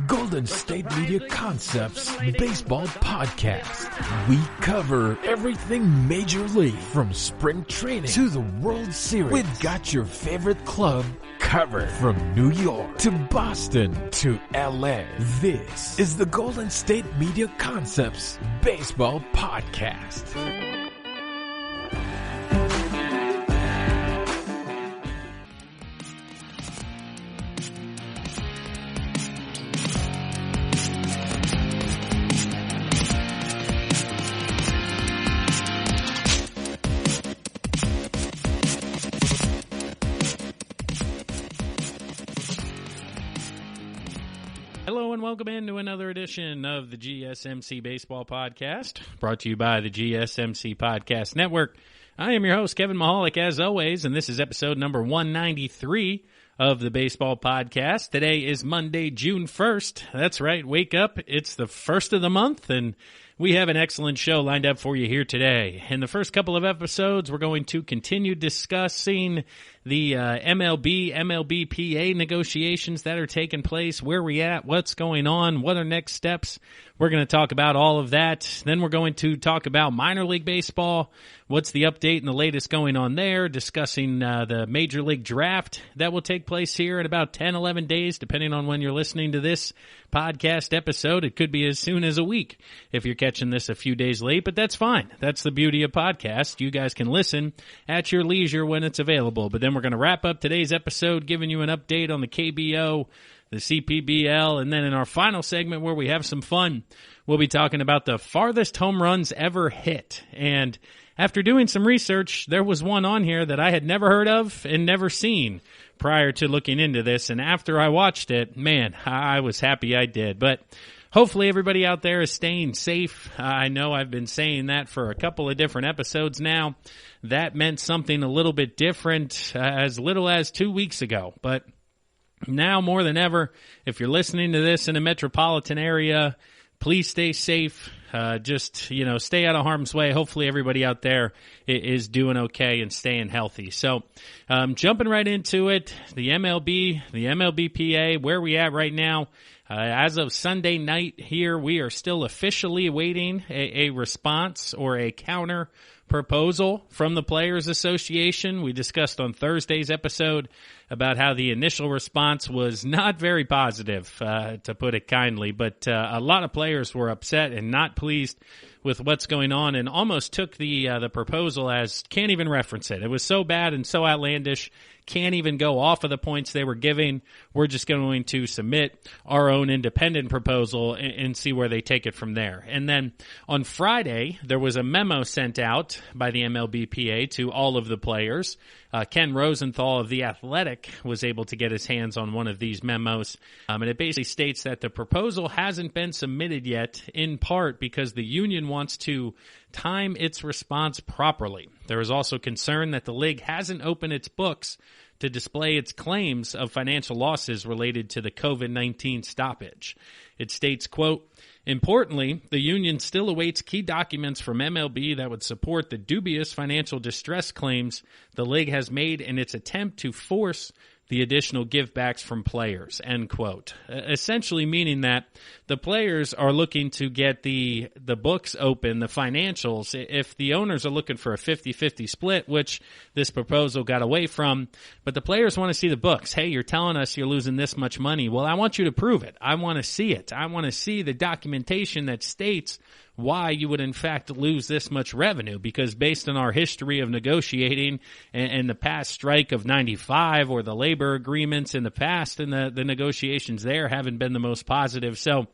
Golden State Media Concepts Baseball Podcast. We cover everything Major League, from spring training to the World Series. We've got your favorite club covered, from New York to Boston to LA. This is the Golden State Media Concepts Baseball Podcast. Welcome into another edition of the GSMC Baseball Podcast, brought to you by the GSMC Podcast Network. I am your host, Kevin Mahalik, as always, and this is episode number 193 of the Baseball Podcast. Today is Monday, June 1st. That's right, wake up. It's the first of the month, and we have an excellent show lined up for you here today. In the first couple of episodes, we're going to continue discussing the MLB-PA negotiations that are taking place, where we at, what's going on, what are next steps. We're going to talk about all of that. Then we're going to talk about minor league baseball, what's the update and the latest going on there, discussing the Major League Draft that will take place here in about 10, 11 days, depending on when you're listening to this podcast episode. It could be as soon as a week if you're catching this a few days late, but that's fine. That's the beauty of podcasts. You guys can listen at your leisure when it's available. But then we're going to wrap up today's episode giving you an update on the KBO, the CPBL, and then in our final segment where we have some fun, we'll be talking about the farthest home runs ever hit. And after doing some research, there was one on here that I had never heard of and never seen prior to looking into this. And after I watched it, man, I was happy I did. But hopefully everybody out there is staying safe. I know I've been saying that for a couple of different episodes now. That meant something a little bit different as little as 2 weeks ago. But now more than ever, if you're listening to this in a metropolitan area, please stay safe. Just stay out of harm's way. Hopefully everybody out there is doing okay and staying healthy. So jumping right into it, the MLB, the MLB-PA, where we at right now. As of Sunday night here, we are still officially awaiting a response or a counter proposal from the Players Association. We discussed on Thursday's episode about how the initial response was not very positive, to put it kindly, but a lot of players were upset and not pleased with what's going on and almost took the proposal as can't even reference it. It was so bad and so outlandish, can't even go off of the points they were giving. We're just going to submit our own independent proposal and see where they take it from there. And then on Friday, there was a memo sent out by the MLB-PA to all of the players. Ken Rosenthal of The Athletic was able to get his hands on one of these memos, and it basically states that the proposal hasn't been submitted yet, in part because the union wants to time its response properly. There is also concern that the league hasn't opened its books to display its claims of financial losses related to the COVID-19 stoppage. It states, quote, "Importantly, the union still awaits key documents from MLB that would support the dubious financial distress claims the league has made in its attempt to force the additional givebacks from players," end quote. Essentially meaning that the players are looking to get the books open, the financials. If the owners are looking for a 50-50 split, which this proposal got away from, but the players want to see the books. Hey, you're telling us you're losing this much money. Well, I want you to prove it. I want to see it. I want to see the documentation that states why you would in fact lose this much revenue, because based on our history of negotiating and the past strike of 95 or the labor agreements in the past, and the negotiations there haven't been the most positive. So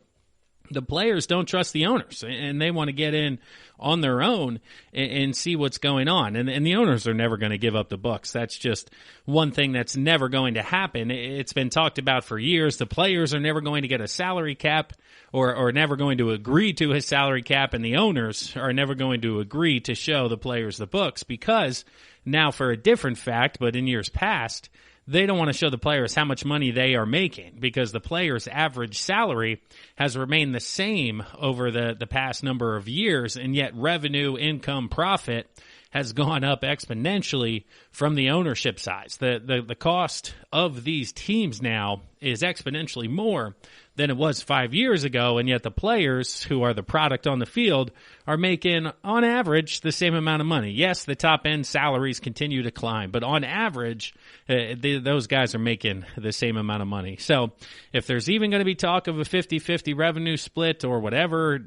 the players don't trust the owners, and they want to get in on their own and see what's going on. And the owners are never going to give up the books. That's just one thing that's never going to happen. It's been talked about for years. The players are never going to get a salary cap or never going to agree to a salary cap, and the owners are never going to agree to show the players the books, because now, for a different fact, but in years past, they don't want to show the players how much money they are making, because the players' average salary has remained the same over the past number of years, and yet revenue, income, profit has gone up exponentially from the ownership size. The cost of these teams now is exponentially more than it was 5 years ago, and yet the players who are the product on the field are making, on average, the same amount of money. Yes, the top-end salaries continue to climb, but on average, those guys are making the same amount of money. So if there's even going to be talk of a 50-50 revenue split or whatever,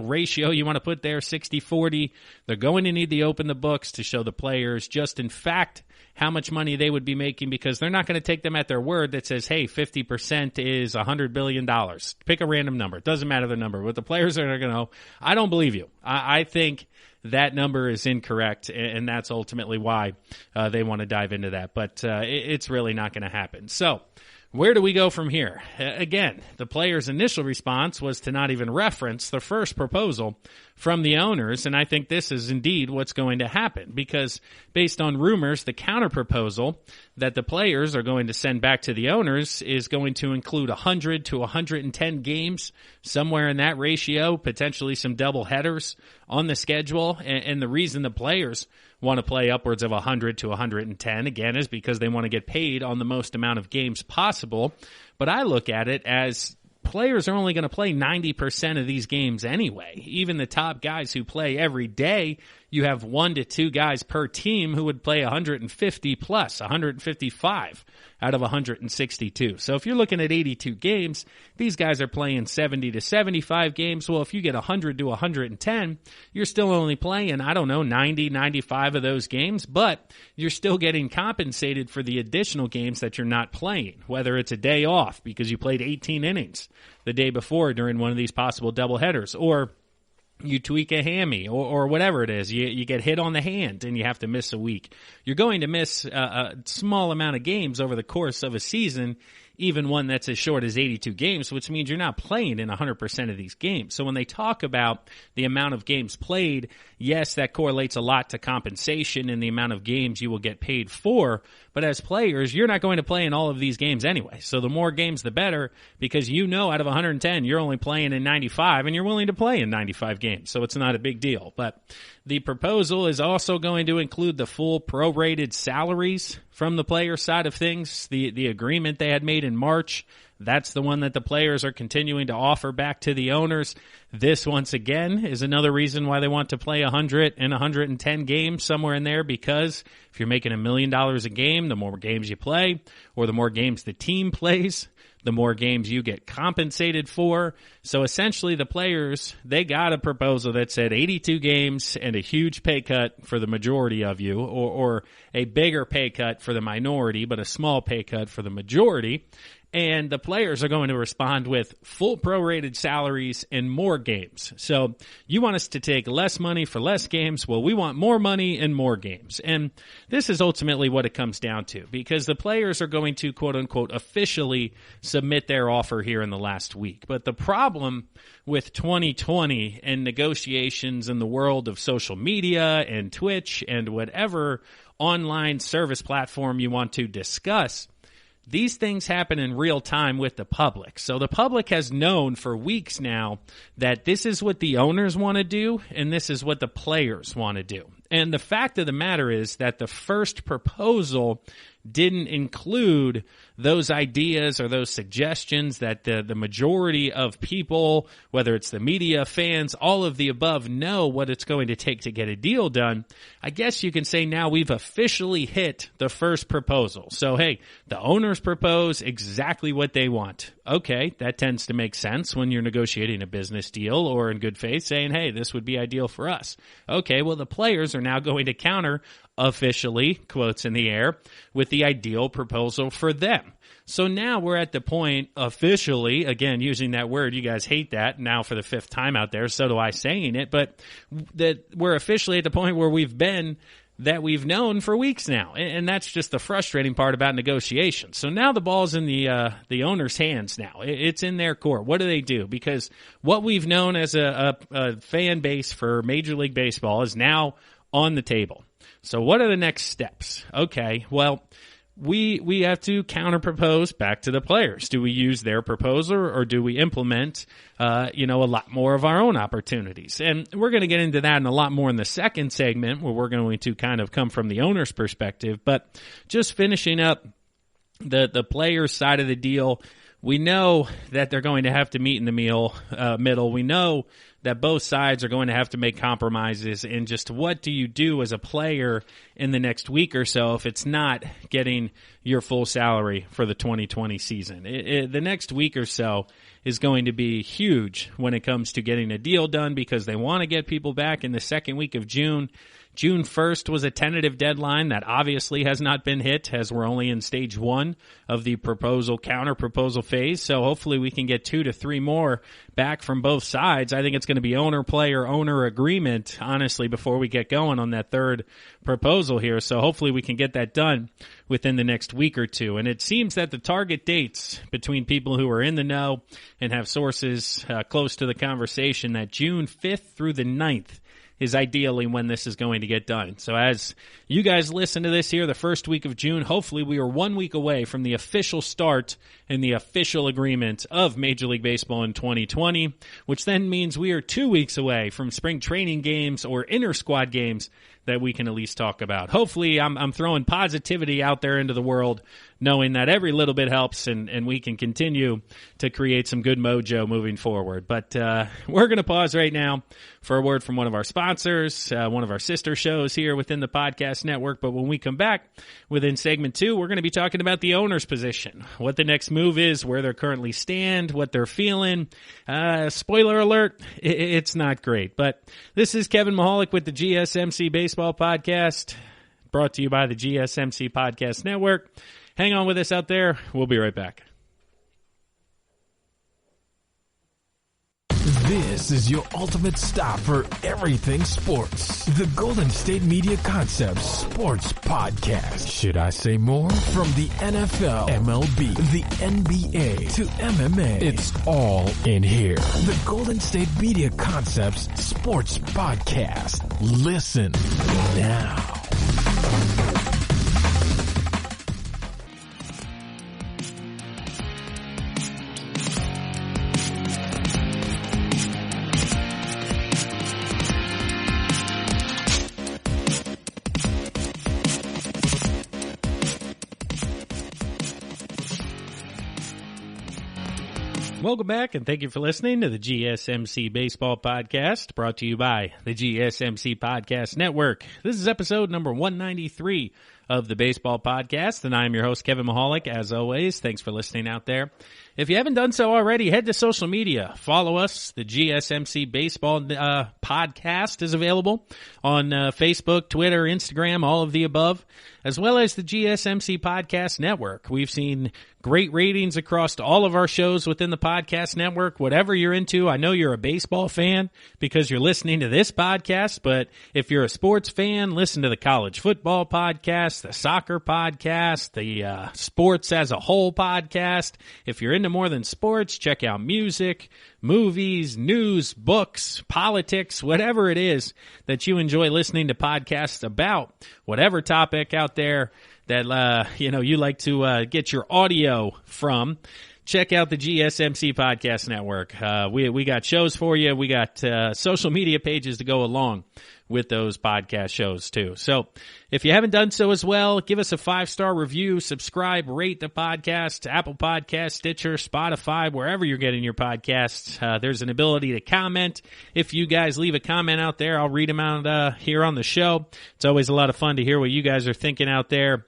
ratio you want to put there, 60-40, they're going to need to open the books to show the players just in fact how much money they would be making, because they're not going to take them at their word that says, hey, 50% is $100 billion. Pick a random number. It doesn't matter the number. But the players are going to know, I don't believe you. I think that number is incorrect, and that's ultimately why they want to dive into that. But it's really not going to happen. So where do we go from here? Again, the players' initial response was to not even reference the first proposal from the owners, and I think this is indeed what's going to happen, because based on rumors, the counter-proposal that the players are going to send back to the owners is going to include 100 to 110 games, somewhere in that ratio, potentially some double headers on the schedule, and the reason the players want to play upwards of 100 to 110, again, is because they want to get paid on the most amount of games possible. But I look at it as players are only going to play 90% of these games anyway. Even the top guys who play every day, you have 1 to 2 guys per team who would play 150 plus, 155 out of 162. So if you're looking at 82 games, these guys are playing 70 to 75 games. Well, if you get 100 to 110, you're still only playing, 90, 95 of those games, but you're still getting compensated for the additional games that you're not playing, whether it's a day off because you played 18 innings the day before during one of these possible doubleheaders, or you tweak a hammy or whatever it is. You get hit on the hand and you have to miss a week. You're going to miss a small amount of games over the course of a season, even one that's as short as 82 games, which means you're not playing in 100% of these games. So when they talk about the amount of games played, yes, that correlates a lot to compensation and the amount of games you will get paid for. But as players, you're not going to play in all of these games anyway. So the more games, the better, because out of 110, you're only playing in 95, and you're willing to play in 95 games. So it's not a big deal. But the proposal is also going to include the full prorated salaries from the player side of things. The agreement they had made in March, that's the one that the players are continuing to offer back to the owners. This, once again, is another reason why they want to play 100 and 110 games, somewhere in there, because if you're making $1 million a game, the more games you play, or the more games the team plays, the more games you get compensated for. So essentially the players, they got a proposal that said 82 games and a huge pay cut for the majority of you, or a bigger pay cut for the minority, but a small pay cut for the majority. And the players are going to respond with full prorated salaries and more games. So you want us to take less money for less games? Well, we want more money and more games. And this is ultimately what it comes down to, because the players are going to, quote unquote, officially submit their offer here in the last week. But the problem with 2020 and negotiations in the world of social media and Twitch and whatever online service platform you want to discuss, these things happen in real time with the public. So the public has known for weeks now that this is what the owners want to do and this is what the players want to do. And the fact of the matter is that the first proposal didn't include those ideas or those suggestions that the majority of people, whether it's the media, fans, all of the above, know what it's going to take to get a deal done. I guess you can say now we've officially hit the first proposal. So, hey, the owners propose exactly what they want. Okay, that tends to make sense when you're negotiating a business deal or in good faith saying, hey, this would be ideal for us. Okay, well, the players are now going to counter officially, quotes in the air, with the ideal proposal for them. So now we're at the point officially, again, using that word, you guys hate that now for the 5th time out there, so do I saying it, but that we're officially at the point where we've known for weeks now. And that's just the frustrating part about negotiations. So now the ball's in the owner's hands now. It's in their court. What do they do? Because what we've known as a fan base for Major League Baseball is now on the table. So what are the next steps? Okay, well, we have to counter-propose back to the players. Do we use their proposal or do we implement, a lot more of our own opportunities? And we're going to get into that and a lot more in the second segment where we're going to kind of come from the owner's perspective. But just finishing up the players' side of the deal, we know that they're going to have to meet in the middle. We know that both sides are going to have to make compromises, and just what do you do as a player in the next week or so if it's not getting your full salary for the 2020 season? The next week or so is going to be huge when it comes to getting a deal done, because they want to get people back in the second week of June. June 1st was a tentative deadline that obviously has not been hit, as we're only in stage 1 of the counter-proposal phase. So hopefully we can get 2 to 3 more back from both sides. I think it's going to be owner-player-owner agreement, honestly, before we get going on that third proposal here. So hopefully we can get that done within the next week or two. And it seems that the target dates between people who are in the know and have sources close to the conversation, that June 5th through the 9th is ideally when this is going to get done. So as you guys listen to this here, the first week of June, hopefully we are 1 week away from the official start and the official agreement of Major League Baseball in 2020, which then means we are 2 weeks away from spring training games or inter-squad games that we can at least talk about. Hopefully I'm throwing positivity out there into the world, knowing that every little bit helps and we can continue to create some good mojo moving forward. But we're going to pause right now for a word from one of our sponsors, one of our sister shows here within the podcast network. But when we come back within segment 2, we're going to be talking about the owner's position, what the next move is, where they're currently stand, what they're feeling. Spoiler alert, it's not great. But this is Kevin Mahalik with the GSMC Baseball Podcast, brought to you by the GSMC Podcast Network. Hang on with us out there. We'll be right back. This is your ultimate stop for everything sports. The Golden State Media Concepts Sports Podcast. Should I say more? From the NFL, MLB, the NBA to MMA, it's all in here. The Golden State Media Concepts Sports Podcast. Listen now. Welcome back, and thank you for listening to the GSMC Baseball Podcast, brought to you by the GSMC Podcast Network. This is episode number 193 of the Baseball Podcast, and I am your host, Kevin Mahalik. As always, thanks for listening out there. If you haven't done so already, head to social media. Follow us. The GSMC Baseball Podcast is available on Facebook, Twitter, Instagram, all of the above, as well as the GSMC Podcast Network. We've seen great ratings across all of our shows within the podcast network. Whatever you're into, I know you're a baseball fan because you're listening to this podcast, but if you're a sports fan, listen to the college football podcast, the soccer podcast, the sports as a whole podcast. If you're into more than sports, check out music, movies, news, books, politics, whatever it is that you enjoy listening to podcasts about, whatever topic out there that you like to get your audio from. Check out the GSMC Podcast Network. We got shows for you. We got social media pages to go along with those podcast shows too. So if you haven't done so as well, give us a 5-star review, subscribe, rate the podcast, Apple Podcasts, Stitcher, Spotify, wherever you're getting your podcasts. There's an ability to comment. If you guys leave a comment out there, I'll read them out here on the show. It's always a lot of fun to hear what you guys are thinking out there.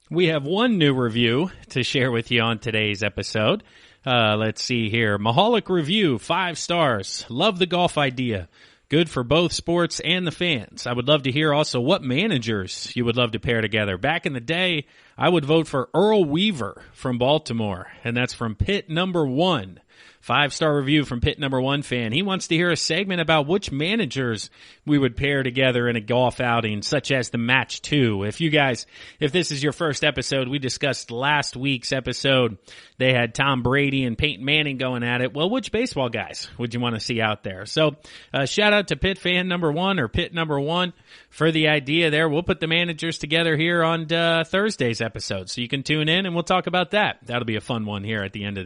We have one new review to share with you on today's episode. Let's see here. Mahalik Review, 5 stars. Love the golf idea. Good for both sports and the fans. I would love to hear also what managers you would love to pair together. Back in the day, I would vote for Earl Weaver from Baltimore, and that's from Pit Number 1. 5-star review from Pit Number 1 fan. He wants to hear a segment about which managers we would pair together in a golf outing, such as the Match 2. If this is your first episode, we discussed last week's episode. They had Tom Brady and Peyton Manning going at it. Well, which baseball guys would you want to see out there? So, shout out to Pit Fan Number 1 or Pit Number 1 for the idea there. We'll put the managers together here on Thursday's episode, so you can tune in and we'll talk about that. That'll be a fun one here at the end of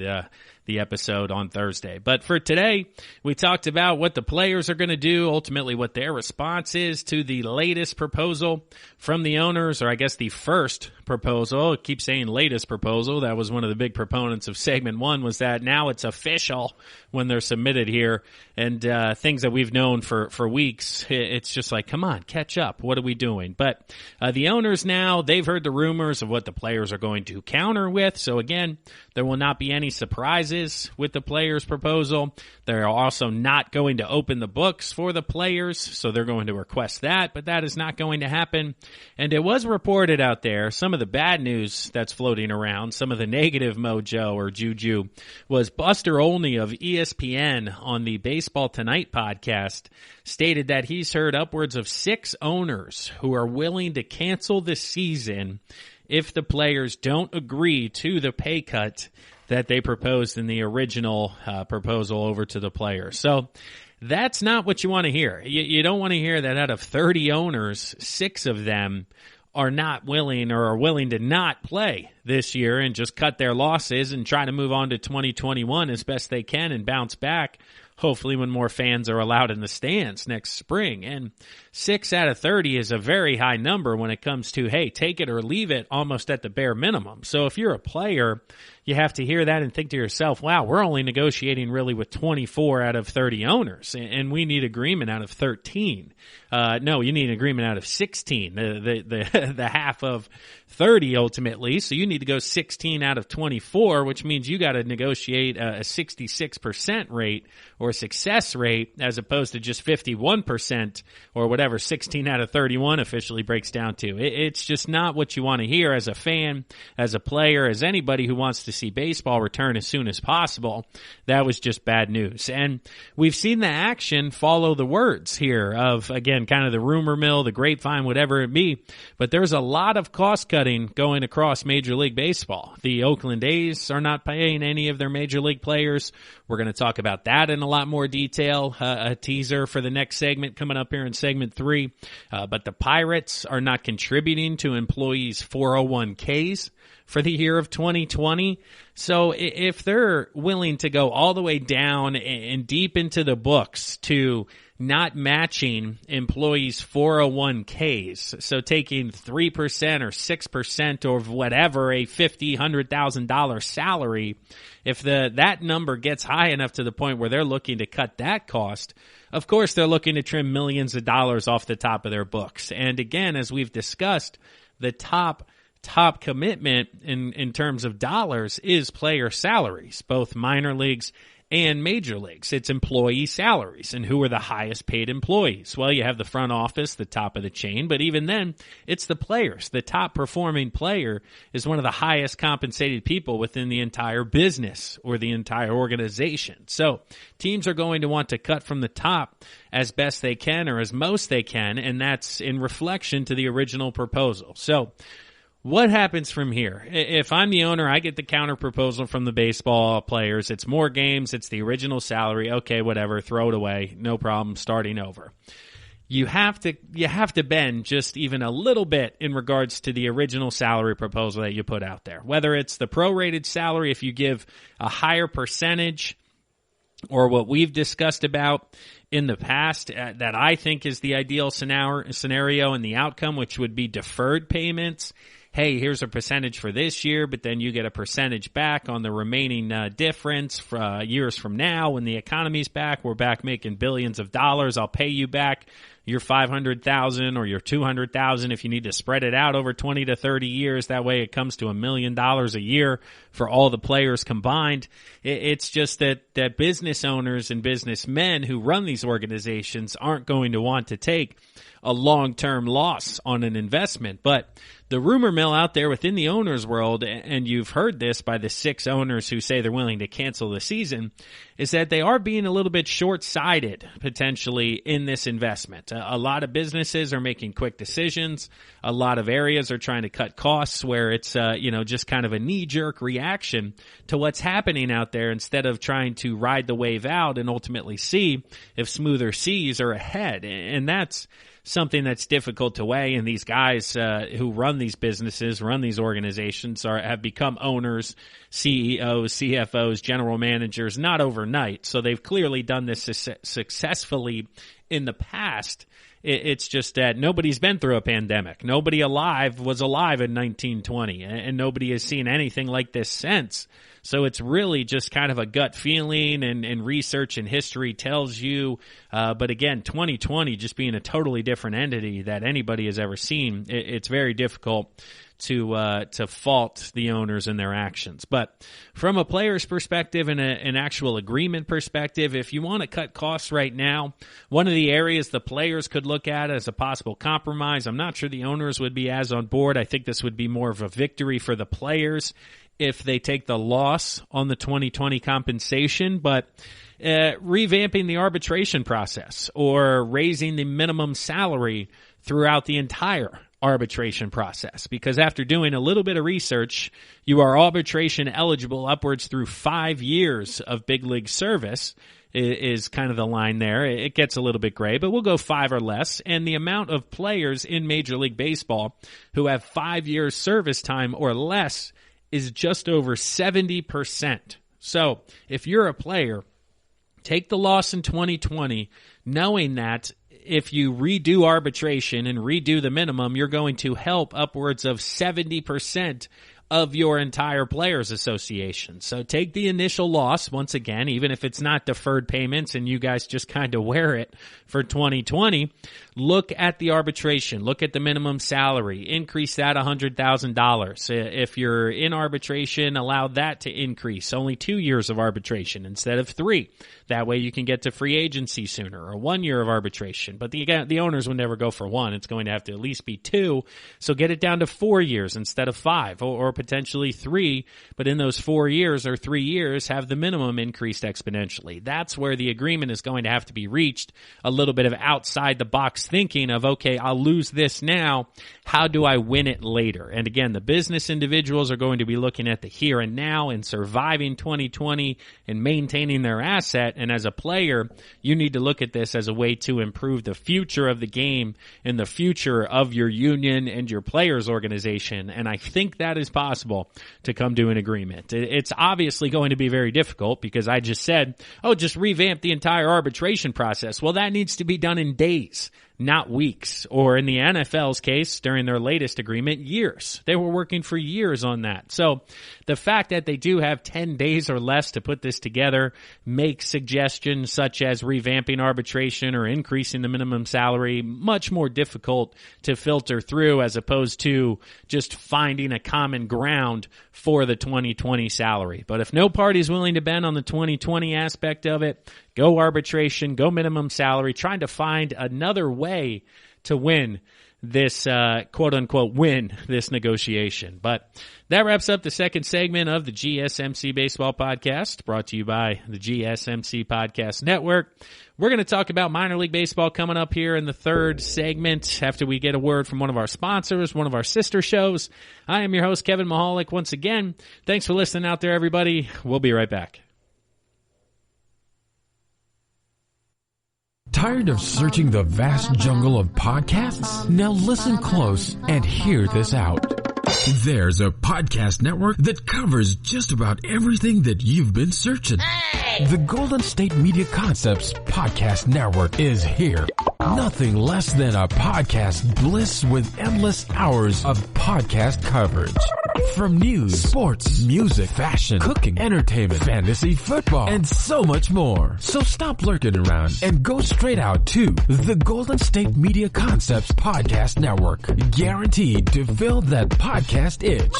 the episode. episode on Thursday. But for today, we talked about what the players are going to do, ultimately what their response is to the latest proposal from the owners, or I guess the first proposal. I keep saying latest proposal. That was one of the big proponents of segment 1, was that now it's official when they're submitted here. And things that we've known for weeks, it's just like, come on, catch up. What are we doing? But the owners now, they've heard the rumors of what the players are going to counter with. So again, there will not be any surprises with the players' proposal. They're also not going to open the books for the players, so they're going to request that, but that is not going to happen. And it was reported out there, some of the bad news that's floating around, some of the negative mojo or juju, was Buster Olney of ESPN on the Baseball Tonight podcast stated that he's heard upwards of 6 owners who are willing to cancel the season if the players don't agree to the pay cut that they proposed in the original proposal over to the players. So that's not what you want to hear. You don't want to hear that out of 30 owners, 6 of them are not willing or are willing to not play this year and just cut their losses and try to move on to 2021 as best they can and bounce back, hopefully when more fans are allowed in the stands next spring. And 6 out of 30 is a very high number when it comes to, hey, take it or leave it, almost at the bare minimum. So if you're a player, you have to hear that and think to yourself, wow, we're only negotiating really with 24 out of 30 owners, and we need agreement out of 13. No, you need agreement out of 16, the half of 30 ultimately. So you need to go 16 out of 24, which means you got to negotiate a 66% rate or success rate as opposed to just 51% or whatever 16 out of 31 officially breaks down to. It's just not what you want to hear as a fan, as a player, as anybody who wants to see baseball return as soon as possible. That was just bad news. And we've seen the action follow the words here of, again, kind of the rumor mill, the grapevine, whatever it be. But there's a lot of cost cutting going across Major League Baseball. The Oakland A's are not paying any of their Major League players. We're going to talk about that in a lot more detail, a teaser for the next segment coming up here in segment 3. But the Pirates are not contributing to employees' 401ks for the year of 2020. So if they're willing to go all the way down and deep into the books to not matching employees' 401ks, so taking 3% or 6% or whatever, a $50,000, $100,000 salary, if that number gets high enough to the point where they're looking to cut that cost, of course they're looking to trim millions of dollars off the top of their books. And again, as we've discussed, the top commitment in terms of dollars is player salaries, both minor leagues and major leagues. It's employee salaries. And who are the highest paid employees? Well, you have the front office, the top of the chain, but even then, it's the players. The top performing player is one of the highest compensated people within the entire business or the entire organization. So teams are going to want to cut from the top as best they can or as most they can, and that's in reflection to the original proposal. So what happens from here? If I'm the owner, I get the counter proposal from the baseball players. It's more games. It's the original salary. Okay, whatever. Throw it away. No problem. Starting over. You have to bend just even a little bit in regards to the original salary proposal that you put out there. Whether it's the prorated salary, if you give a higher percentage, or what we've discussed about in the past that I think is the ideal scenario and the outcome, which would be deferred payments. Hey, here's a percentage for this year, but then you get a percentage back on the remaining difference for years from now. When the economy's back, we're back making billions of dollars. I'll pay you back your $500,000 or your $200,000 if you need to spread it out over 20 to 30 years. That way it comes to $1 million a year for all the players combined. It's just that business owners and businessmen who run these organizations aren't going to want to take a long-term loss on an investment. But the rumor mill out there within the owners world, and you've heard this by the 6 owners who say they're willing to cancel the season, is that they are being a little bit short-sighted potentially in this investment. A lot of businesses are making quick decisions. A lot of areas are trying to cut costs where it's just kind of a knee-jerk reaction to what's happening out there instead of trying to ride the wave out and ultimately see if smoother seas are ahead. And that's something that's difficult to weigh. And these guys who run these businesses, run these organizations, have become owners, CEOs, CFOs, general managers, not overnight. So they've clearly done this successfully in the past. It's just that nobody's been through a pandemic. Nobody alive was alive in 1920, and nobody has seen anything like this since. So it's really just kind of a gut feeling, and research and history tells you. But again, 2020 just being a totally different entity that anybody has ever seen, it's very difficult to fault the owners and their actions. But from a player's perspective and an actual agreement perspective, if you want to cut costs right now, one of the areas the players could look at as a possible compromise, I'm not sure the owners would be as on board. I think this would be more of a victory for the players if they take the loss on the 2020 compensation, but revamping the arbitration process or raising the minimum salary throughout the entire arbitration process, because after doing a little bit of research, you are arbitration eligible upwards through 5 years of big league service is kind of the line there. It gets a little bit gray, but we'll go 5 or less. And the amount of players in Major League Baseball who have 5 years service time or less is just over 70%. So if you're a player, take the loss in 2020, knowing that if you redo arbitration and redo the minimum, you're going to help upwards of 70% of your entire players association. So take the initial loss once again, even if it's not deferred payments and you guys just kind of wear it for 2020. Look at the arbitration, look at the minimum salary, increase that $100,000. If you're in arbitration, allow that to increase. Only 2 years of arbitration instead of 3. That way you can get to free agency sooner, or 1 year of arbitration. But the owners would never go for 1. It's going to have to at least be 2. So get it down to 4 years instead of 5, or potentially 3. But in those 4 years or 3 years, have the minimum increased exponentially. That's where the agreement is going to have to be reached. A little bit of outside the box thinking of, okay, I'll lose this now. How do I win it later? And again, the business individuals are going to be looking at the here and now and surviving 2020 and maintaining their asset. And as a player, you need to look at this as a way to improve the future of the game and the future of your union and your players organization. And I think that is possible to come to an agreement. It's obviously going to be very difficult because I just said, just revamp the entire arbitration process. Well, that needs to be done in days, not weeks, or in the NFL's case, during their latest agreement, years. They were working for years on that. So the fact that they do have 10 days or less to put this together makes suggestions such as revamping arbitration or increasing the minimum salary much more difficult to filter through, as opposed to just finding a common ground for the 2020 salary. But if no party's willing to bend on the 2020 aspect of it, go arbitration, go minimum salary, trying to find another way to win this, quote-unquote, win this negotiation. But that wraps up the second segment of the GSMC Baseball Podcast, brought to you by the GSMC Podcast Network. We're going to talk about minor league baseball coming up here in the third segment after we get a word from one of our sponsors, one of our sister shows. I am your host, Kevin Mahalik. Once again, thanks for listening out there, everybody. We'll be right back. Tired of searching the vast jungle of podcasts? Now listen close and hear this out. There's a podcast network that covers just about everything that you've been searching. Hey! The Golden State Media Concepts Podcast Network is here. Nothing less than a podcast bliss with endless hours of podcast coverage. From news, sports, music, fashion, cooking, entertainment, fantasy, football, and so much more. So stop lurking around and go straight out to the Golden State Media Concepts Podcast Network. Guaranteed to fill that podcast itch.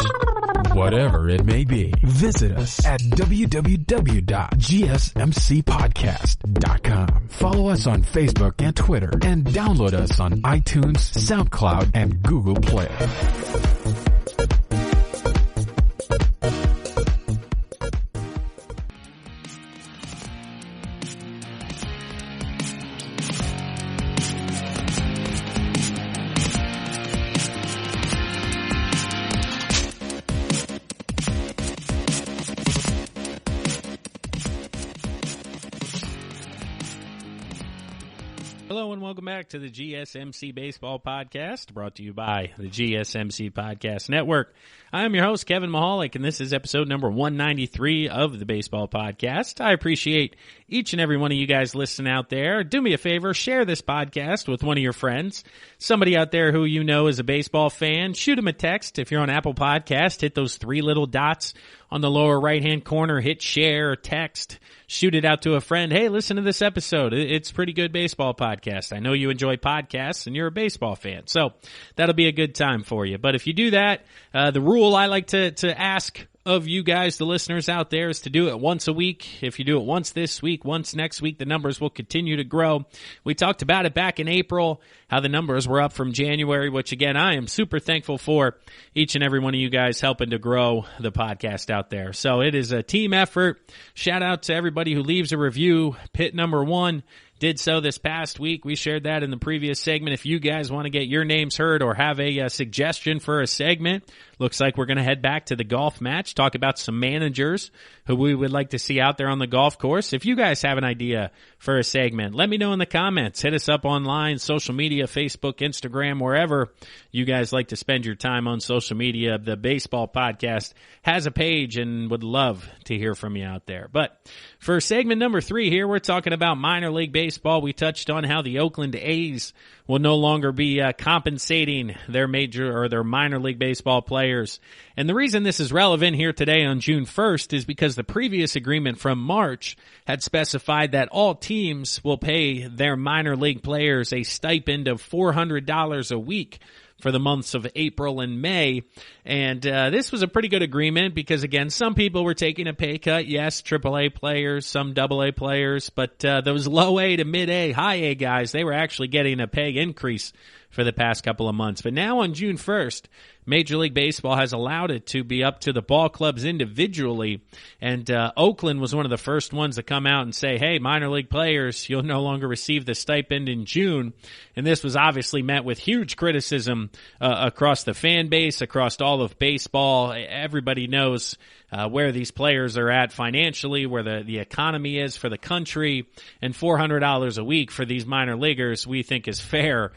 Whatever it may be. Visit us at www.gsmcpodcast.com. Follow us on Facebook and Twitter, and download us on iTunes, SoundCloud, and Google Play. Hello and welcome back to the GSMC Baseball Podcast, brought to you by the GSMC Podcast Network. I'm your host, Kevin Mahalik, and this is episode number 193 of the Baseball Podcast. I appreciate each and every one of you guys listening out there. Do me a favor, share this podcast with one of your friends, somebody out there who you know is a baseball fan. Shoot them a text. If you're on Apple Podcast, hit those three little dots on the lower right-hand corner, hit share or text. Shoot it out to a friend. Hey, listen to this episode. It's a pretty good baseball podcast. I know you enjoy podcasts and you're a baseball fan, so that'll be a good time for you. But if you do that, the rule I like to ask of you guys, the listeners out there, is to do it once a week. If you do it once this week, once next week, the numbers will continue to grow. We talked about it back in April, how the numbers were up from January, which again, I am super thankful for each and every one of you guys helping to grow the podcast out there. So it is a team effort. Shout out to everybody who leaves a review. Pit number 1 did so this past week. We shared that in the previous segment. If you guys want to get your names heard or have a suggestion for a segment, looks like we're going to head back to the golf match, talk about some managers who we would like to see out there on the golf course. If you guys have an idea for a segment, let me know in the comments. Hit us up online, social media, Facebook, Instagram, wherever you guys like to spend your time on social media. The Baseball Podcast has a page and would love to hear from you out there. But for segment number 3 here, we're talking about minor league baseball. We touched on how the Oakland A's will no longer be compensating their major or their minor league baseball players. And the reason this is relevant here today on June 1st is because the previous agreement from March had specified that all teams will pay their minor league players a stipend of $400 a week for the months of April and May. And this was a pretty good agreement because, again, some people were taking a pay cut. Yes, AAA players, some AA players, but those low A to mid A, high A guys, they were actually getting a pay increase for the past couple of months. But now on June 1st, Major League Baseball has allowed it to be up to the ball clubs individually. And Oakland was one of the first ones to come out and say, hey, minor league players, you'll no longer receive the stipend in June. And this was obviously met with huge criticism across the fan base, across all of baseball. Everybody knows where these players are at financially, where the economy is for the country. And $400 a week for these minor leaguers we think is fair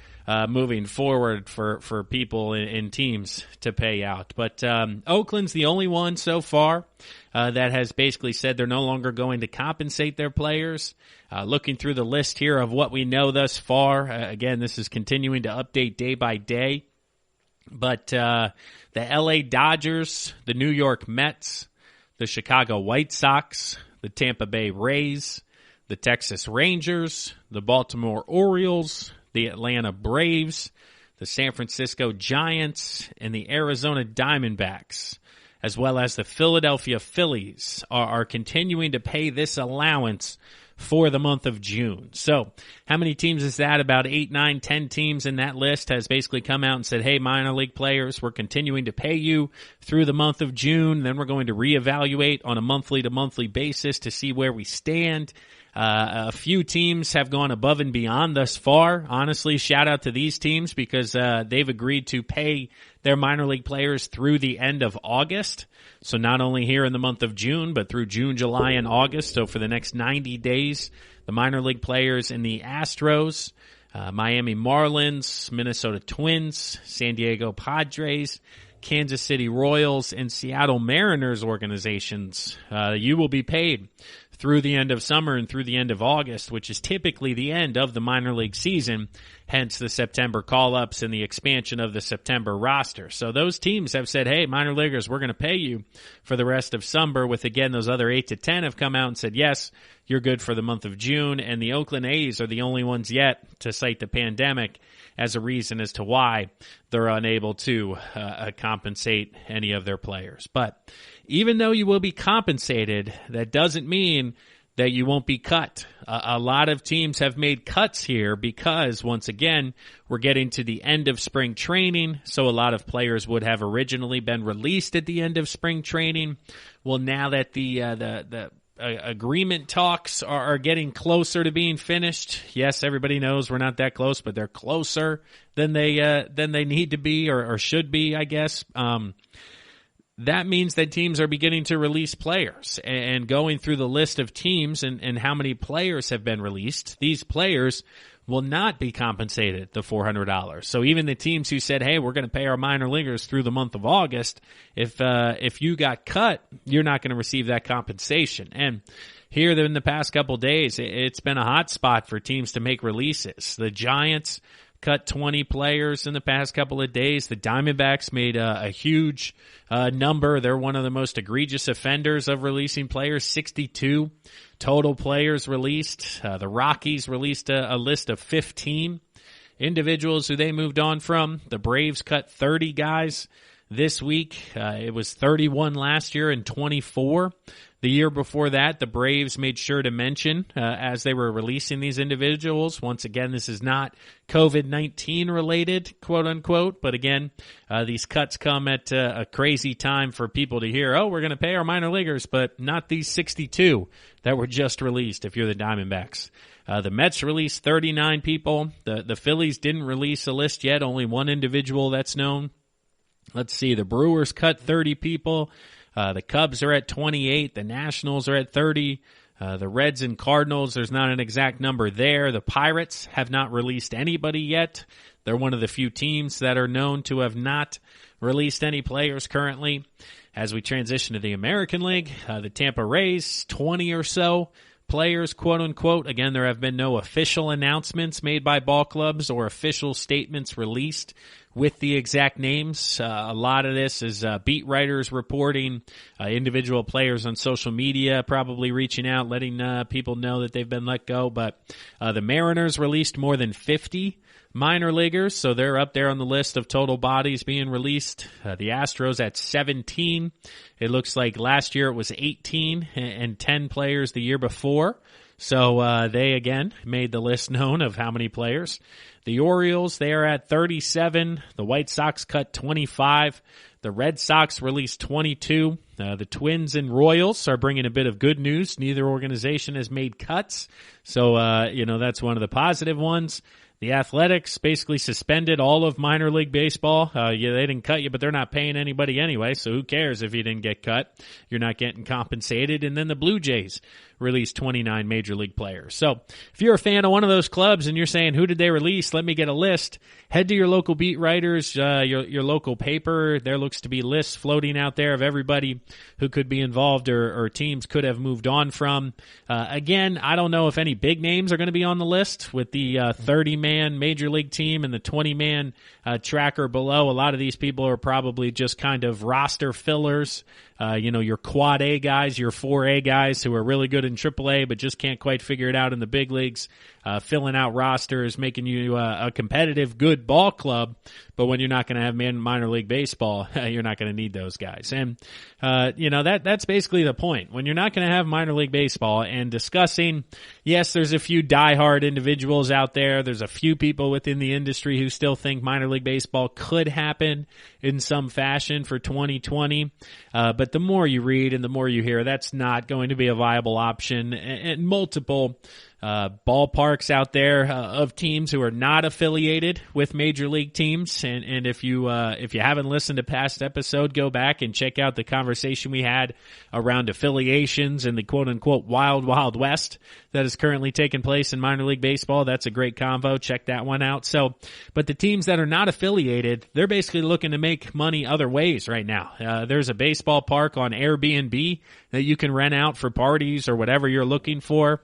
moving forward for people in teams to pay out. But Oakland's the only one so far that has basically said they're no longer going to compensate their players. Looking through the list here of what we know thus far, again, this is continuing to update day by day. But the LA Dodgers, the New York Mets, the Chicago White Sox, the Tampa Bay Rays, the Texas Rangers, the Baltimore Orioles, the Atlanta Braves, the San Francisco Giants, and the Arizona Diamondbacks, as well as the Philadelphia Phillies, are continuing to pay this allowance for the month of June. So how many teams is that? About 8, 9, 10 teams in that list has basically come out and said, hey, minor league players, we're continuing to pay you through the month of June. Then we're going to reevaluate on a monthly-to-monthly basis to see where we stand. A few teams have gone above and beyond thus far. Honestly, shout out to these teams because they've agreed to pay their minor league players through the end of August. So not only here in the month of June, but through June, July, and August. So for the next 90 days, the minor league players in the Astros, Miami Marlins, Minnesota Twins, San Diego Padres, Kansas City Royals, and Seattle Mariners organizations, you will be paid through the end of summer and through the end of August, which is typically the end of the minor league season, hence the September call-ups and the expansion of the September roster. So those teams have said, hey, minor leaguers, we're going to pay you for the rest of summer, with, again, those other 8 to 10 have come out and said, yes, you're good for the month of June. And the Oakland A's are the only ones yet to cite the pandemic as a reason as to why they're unable to compensate any of their players. But even though you will be compensated, that doesn't mean that you won't be cut. A lot of teams have made cuts here because, once again, we're getting to the end of spring training, so a lot of players would have originally been released at the end of spring training. Well, now that the agreement talks are getting closer to being finished. Yes, everybody knows we're not that close, but they're closer than they need to be or should be, I guess. That means that teams are beginning to release players, and going through the list of teams and how many players have been released, these players will not be compensated the $400. So even the teams who said, hey, we're going to pay our minor leaguers through the month of August, if you got cut, you're not going to receive that compensation. And here in the past couple days, it's been a hot spot for teams to make releases. The Giants cut 20 players in the past couple of days. The Diamondbacks made a huge number. They're one of the most egregious offenders of releasing players, 62 total players released. The Rockies released a list of 15 individuals who they moved on from. The Braves cut 30 guys this week. It was 31 last year and 24 the year before that. The Braves made sure to mention as they were releasing these individuals. Once again, this is not COVID-19 related, quote unquote. But again, these cuts come at a crazy time for people to hear, oh, we're going to pay our minor leaguers, but not these 62 that were just released if you're the Diamondbacks. The Mets released 39 people. The Phillies didn't release a list yet, only one individual that's known. Let's see, the Brewers cut 30 people. The Cubs are at 28. The Nationals are at 30. The Reds and Cardinals, there's not an exact number there. The Pirates have not released anybody yet. They're one of the few teams that are known to have not released any players currently. As we transition to the American League, the Tampa Rays, 20 or so players, quote unquote. Again, there have been no official announcements made by ball clubs or official statements released with the exact names. A lot of this is beat writers reporting, individual players on social media probably reaching out, letting people know that they've been let go. But the Mariners released more than 50 minor leaguers, so they're up there on the list of total bodies being released. The Astros at 17. It looks like last year it was 18 and 10 players the year before. So they, again, made the list known of how many players. The Orioles, they are at 37. The White Sox cut 25. The Red Sox released 22. The Twins and Royals are bringing a bit of good news. Neither organization has made cuts. So, that's one of the positive ones. The Athletics basically suspended all of minor league baseball. They didn't cut you, but they're not paying anybody anyway, so who cares if you didn't get cut? You're not getting compensated. And then the Blue Jays released 29 major league players. So if you're a fan of one of those clubs and you're saying, who did they release? Let me get a list. Head to your local beat writers, your local paper. There looks to be lists floating out there of everybody who could be involved or teams could have moved on from. Again, I don't know if any big names are going to be on the list with the 30-man major league team and the 20-man tracker below. A lot of these people are probably just kind of roster fillers. Your quad A guys, your 4A guys who are really good in AAA but just can't quite figure it out in the big leagues, filling out rosters, making you a competitive, good ball club. But when you're not going to have minor league baseball, you're not going to need those guys. And, that's basically the point. When you're not going to have minor league baseball and discussing, yes, there's a few diehard individuals out there. There's a few people within the industry who still think minor league baseball could happen in some fashion for 2020. But the more you read and the more you hear, that's not going to be a viable option. And multiple ballparks out there of teams who are not affiliated with major league teams. And if you haven't listened to past episode, go back and check out the conversation we had around affiliations and the quote unquote wild, wild west that is currently taking place in minor league baseball. That's a great convo. Check that one out. So, but the teams that are not affiliated, they're basically looking to make money other ways right now. There's a baseball park on Airbnb that you can rent out for parties or whatever you're looking for.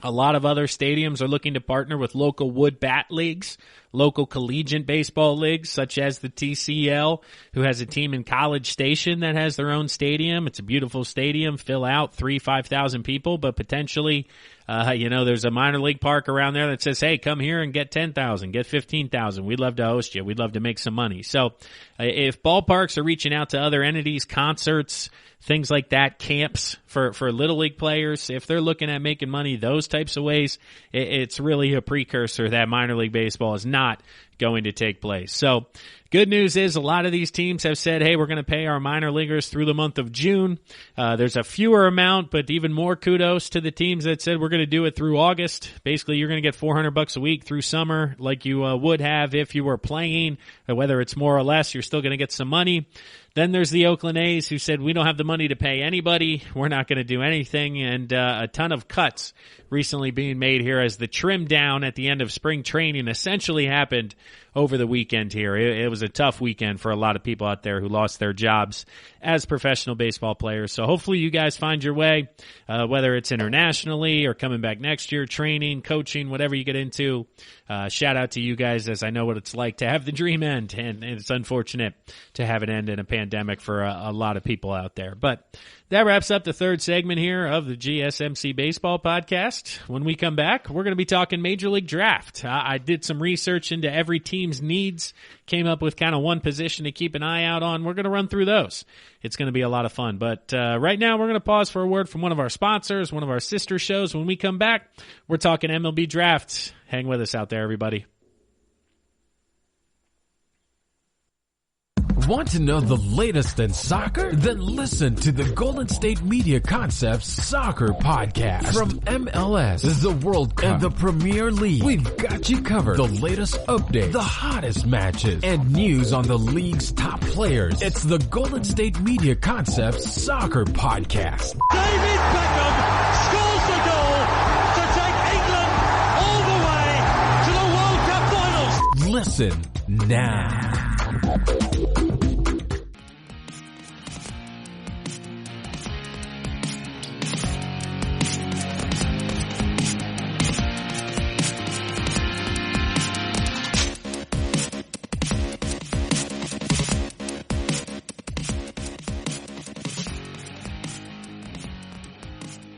A lot of other stadiums are looking to partner with local wood bat leagues, local collegiate baseball leagues, such as the TCL, who has a team in College Station that has their own stadium. It's a beautiful stadium, fill out 5,000 people, but potentially, there's a minor league park around there that says, hey, come here and get 10,000, get 15,000. We'd love to host you. We'd love to make some money. So if ballparks are reaching out to other entities, concerts, things like that, camps for Little League players, if they're looking at making money those types of ways, it's really a precursor that minor league baseball is not going to take place. So good news is a lot of these teams have said, hey, we're going to pay our minor leaguers through the month of June. There's a fewer amount, but even more kudos to the teams that said we're going to do it through August. Basically, you're going to get $400 a week through summer like you would have if you were playing. Whether it's more or less, you're still going to get some money. Then there's the Oakland A's who said, we don't have the money to pay anybody. We're not going to do anything. And a ton of cuts recently being made here as the trim down at the end of spring training essentially happened over the weekend here. It was a tough weekend for a lot of people out there who lost their jobs as professional baseball players. So hopefully you guys find your way, whether it's internationally or coming back next year, training, coaching, whatever you get into. Shout out to you guys, as I know what it's like to have the dream end, and it's unfortunate to have it end in a pandemic for a lot of people out there. But that wraps up the third segment here of the GSMC Baseball Podcast. When we come back, we're going to be talking Major League Draft. I did some research into every team's needs, came up with kind of one position to keep an eye out on. We're going to run through those. It's going to be a lot of fun. But right now, we're going to pause for a word from one of our sponsors, one of our sister shows. When we come back, we're talking MLB Draft. Hang with us out there, everybody. Want to know the latest in soccer? Then listen to the Golden State Media Concepts Soccer Podcast. From MLS, the World Cup, and the Premier League, we've got you covered. The latest updates, the hottest matches, and news on the league's top players. It's the Golden State Media Concepts Soccer Podcast. David Beckham scores the goal to take England all the way to the World Cup finals. Listen now.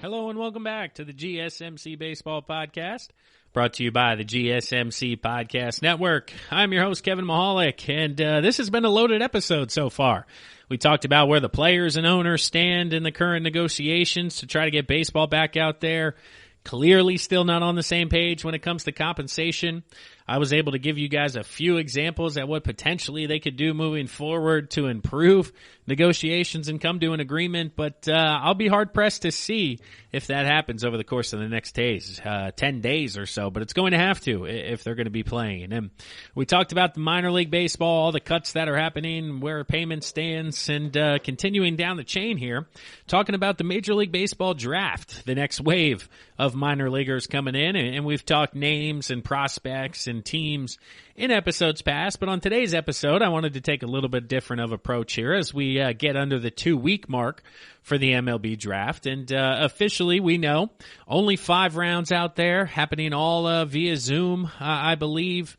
Hello and welcome back to the GSMC Baseball Podcast, brought to you by the GSMC Podcast Network. I'm your host, Kevin Mahalik, and this has been a loaded episode so far. We talked about where the players and owners stand in the current negotiations to try to get baseball back out there. Clearly still not on the same page when it comes to compensation. I was able to give you guys a few examples at what potentially they could do moving forward to improve negotiations and come to an agreement, but I'll be hard-pressed to see if that happens over the course of the next 10 days or so, but it's going to have to if they're going to be playing. And we talked about the minor league baseball, all the cuts that are happening, where payment stands, and continuing down the chain here, talking about the Major League Baseball draft, the next wave of minor leaguers coming in, and we've talked names and prospects and teams in episodes past, but on today's episode, I wanted to take a little bit different of approach here as we get under the 2-week mark for the MLB draft. And officially, we know only 5 rounds out there happening all via Zoom, I believe.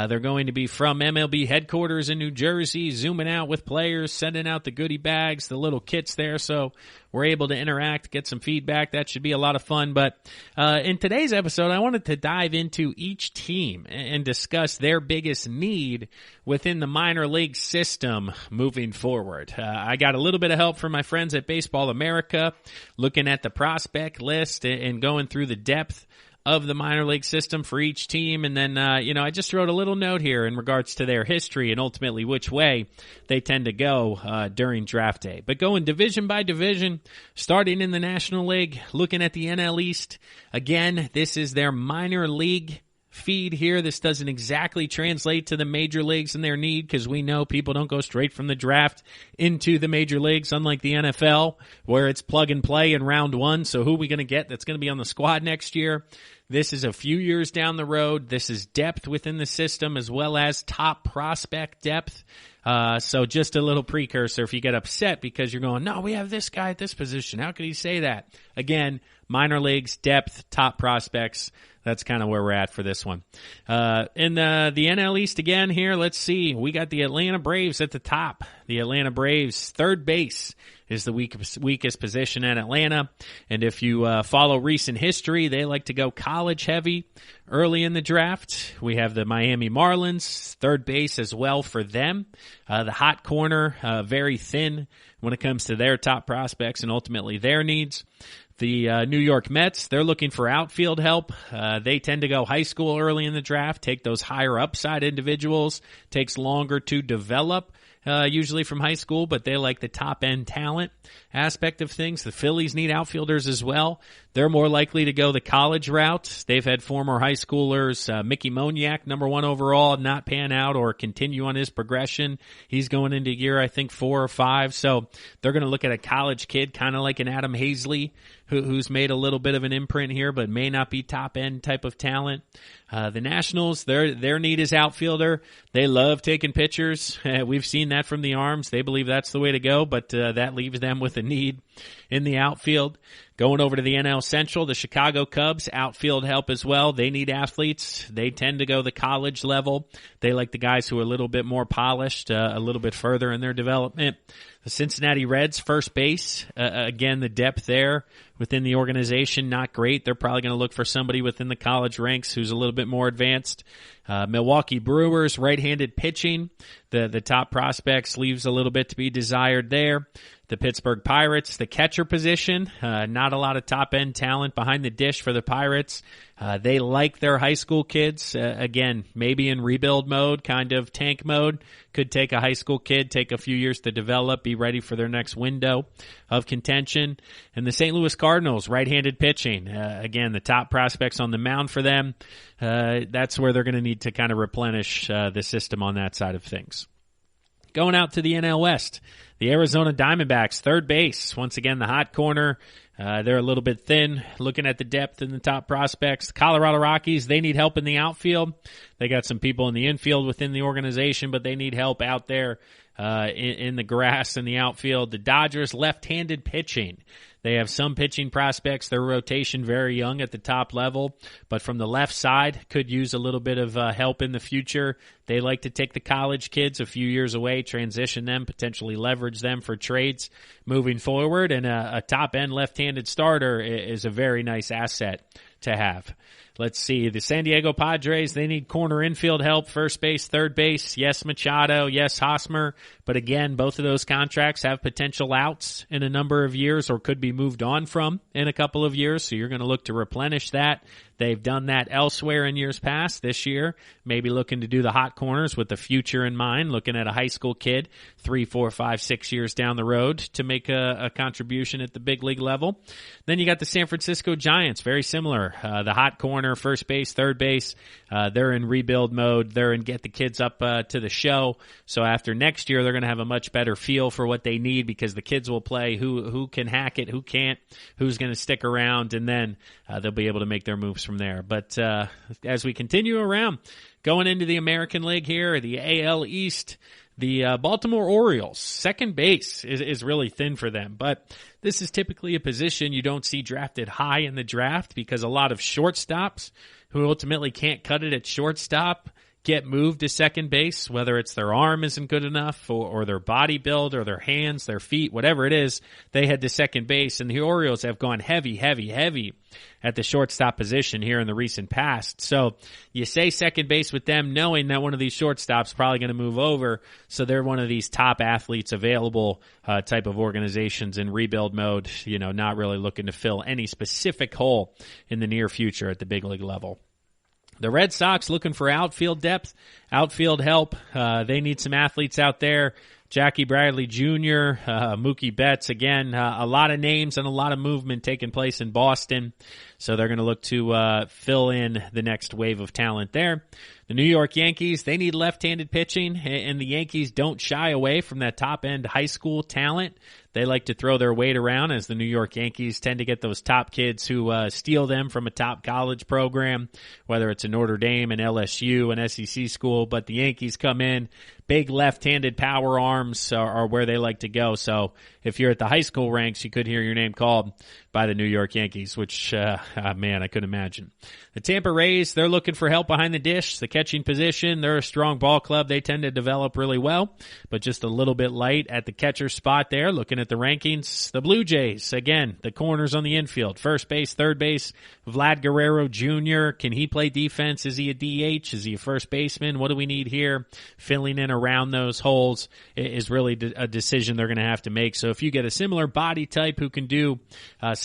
They're going to be from MLB headquarters in New Jersey, zooming out with players, sending out the goodie bags, the little kits there, so we're able to interact, get some feedback. That should be a lot of fun. But in today's episode, I wanted to dive into each team and discuss their biggest need within the minor league system moving forward. I got a little bit of help from my friends at Baseball America, looking at the prospect list and going through the depth of the minor league system for each team. And then, I just wrote a little note here in regards to their history and ultimately which way they tend to go during draft day. But going division by division, starting in the National League, looking at the NL East. Again, this is their minor league feed here. This doesn't exactly translate to the major leagues and their need, because we know people don't go straight from the draft into the major leagues, unlike the NFL, where it's plug and play in round 1. So who are we going to get that's going to be on the squad next year? This is a few years down the road. This is depth within the system as well as top prospect depth. So just a little precursor if you get upset because you're going, no, we have this guy at this position. How could he say that? Again, minor leagues, depth, top prospects. That's kind of where we're at for this one. In the NL East again here, let's see. We got the Atlanta Braves at the top. The Atlanta Braves, third base is the weakest position at Atlanta. And if you follow recent history, they like to go college heavy early in the draft. We have the Miami Marlins, third base as well for them. The hot corner, very thin when it comes to their top prospects and ultimately their needs. The New York Mets, they're looking for outfield help. They tend to go high school early in the draft, take those higher upside individuals. Takes longer to develop, usually from high school, but they like the top-end talent aspect of things. The Phillies need outfielders as well. They're more likely to go the college route. They've had former high schoolers, Mickey Moniak, number 1 overall, not pan out or continue on his progression. He's going into year, I think, 4 or 5. So they're going to look at a college kid, kind of like an Adam Hazley, who's made a little bit of an imprint here, but may not be top-end type of talent. The Nationals, their need is outfielder. They love taking pitchers. We've seen that from the arms. They believe that's the way to go, but that leaves them with a need in the outfield. Going over to the NL Central, the Chicago Cubs, outfield help as well. They need athletes. They tend to go the college level. They like the guys who are a little bit more polished, a little bit further in their development. The Cincinnati Reds, first base, again, the depth there within the organization, not great. They're probably going to look for somebody within the college ranks who's a little bit more advanced. Milwaukee Brewers, right-handed pitching. The top prospects leaves a little bit to be desired there. The Pittsburgh Pirates, the catcher position, not a lot of top-end talent behind the dish for the Pirates. They like their high school kids. Again, maybe in rebuild mode, kind of tank mode. Could take a high school kid, take a few years to develop, be ready for their next window of contention. And the St. Louis Cardinals, right-handed pitching. Again, the top prospects on the mound for them. That's where they're going to need to kind of replenish the system on that side of things. Going out to the NL West, the Arizona Diamondbacks, third base. Once again, the hot corner. They're a little bit thin, looking at the depth in the top prospects. The Colorado Rockies, they need help in the outfield. They got some people in the infield within the organization, but they need help out there in the grass in the outfield. The Dodgers, left-handed pitching. They have some pitching prospects. Their rotation very young at the top level, but from the left side could use a little bit of help in the future. They like to take the college kids a few years away, transition them, potentially leverage them for trades moving forward, and a top-end left-handed starter is a very nice asset to have. Let's see. The San Diego Padres, they need corner infield help, first base, third base. Yes, Machado. Yes, Hosmer. But again, both of those contracts have potential outs in a number of years or could be moved on from in a couple of years. So you're going to look to replenish that. They've done that elsewhere in years past. This year, maybe looking to do the hot corners with the future in mind, looking at a high school kid 3, 4, 5, 6 years down the road to make a contribution at the big league level. Then you got the San Francisco Giants, very similar. The hot corner, first base, third base. They're in rebuild mode. They're in get the kids up to the show. So after next year, they're going to have a much better feel for what they need because the kids will play who can hack it, who can't, who's going to stick around, and then they'll be able to make their moves from there. But as we continue around, going into the American League here, the AL East, the Baltimore Orioles, second base is really thin for them. But this is typically a position you don't see drafted high in the draft because a lot of shortstops who ultimately can't cut it at shortstop get moved to second base, whether it's their arm isn't good enough or their body build or their hands, their feet, whatever it is, they head to second base. And the Orioles have gone heavy at the shortstop position here in the recent past. So you say second base with them knowing that one of these shortstops is probably going to move over. So they're one of these top athletes available type of organizations in rebuild mode, not really looking to fill any specific hole in the near future at the big league level. The Red Sox looking for outfield depth, outfield help. They need some athletes out there. Jackie Bradley Jr., Mookie Betts, again, a lot of names and a lot of movement taking place in Boston. So they're going to look to fill in the next wave of talent there. The New York Yankees, they need left-handed pitching, and the Yankees don't shy away from that top-end high school talent. They like to throw their weight around, as the New York Yankees tend to get those top kids who steal them from a top college program, whether it's a Notre Dame, an LSU, an SEC school. But the Yankees come in, big left-handed power arms are where they like to go. So if you're at the high school ranks, you could hear your name called by the New York Yankees, which, man, I couldn't imagine. The Tampa Rays, they're looking for help behind the dish, the catching position. They're a strong ball club. They tend to develop really well, but just a little bit light at the catcher spot there. Looking at the rankings, the Blue Jays, again, the corners on the infield, first base, third base, Vlad Guerrero Jr. Can he play defense? Is he a DH? Is he a first baseman? What do we need here? Filling in around those holes is really a decision they're going to have to make. So if you get a similar body type who can do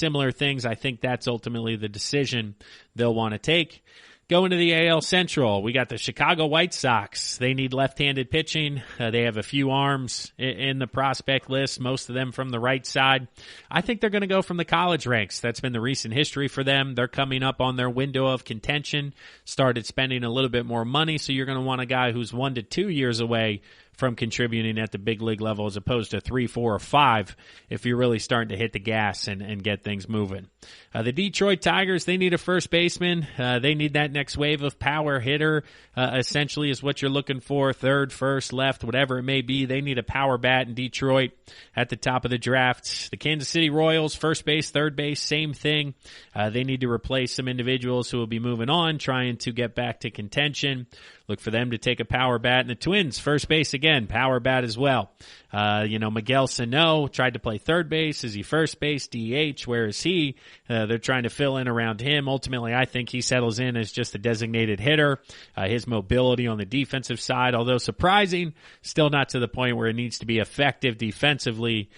similar things. I think that's ultimately the decision they'll want to take. Going to the AL Central, we got the Chicago White Sox. They need left-handed pitching. They have a few arms in the prospect list, most of them from the right side. I think they're going to go from the college ranks. That's been the recent history for them. They're coming up on their window of contention, started spending a little bit more money, so you're going to want a guy who's 1 to 2 years away from contributing at the big league level as opposed to 3, 4, or 5 if you're really starting to hit the gas and get things moving. The Detroit Tigers, they need a first baseman. They need that next wave of power hitter, essentially is what you're looking for, third, first, left, whatever it may be. They need a power bat in Detroit at the top of the draft. The Kansas City Royals, first base, third base, same thing. They need to replace some individuals who will be moving on, trying to get back to contention. Look for them to take a power bat. And the Twins, first base again, power bat as well. Miguel Sano tried to play third base. Is he first base, DH? Where is he? They're trying to fill in around him. Ultimately, I think he settles in as just a designated hitter. His mobility on the defensive side, although surprising, still not to the point where it needs to be effective defensively.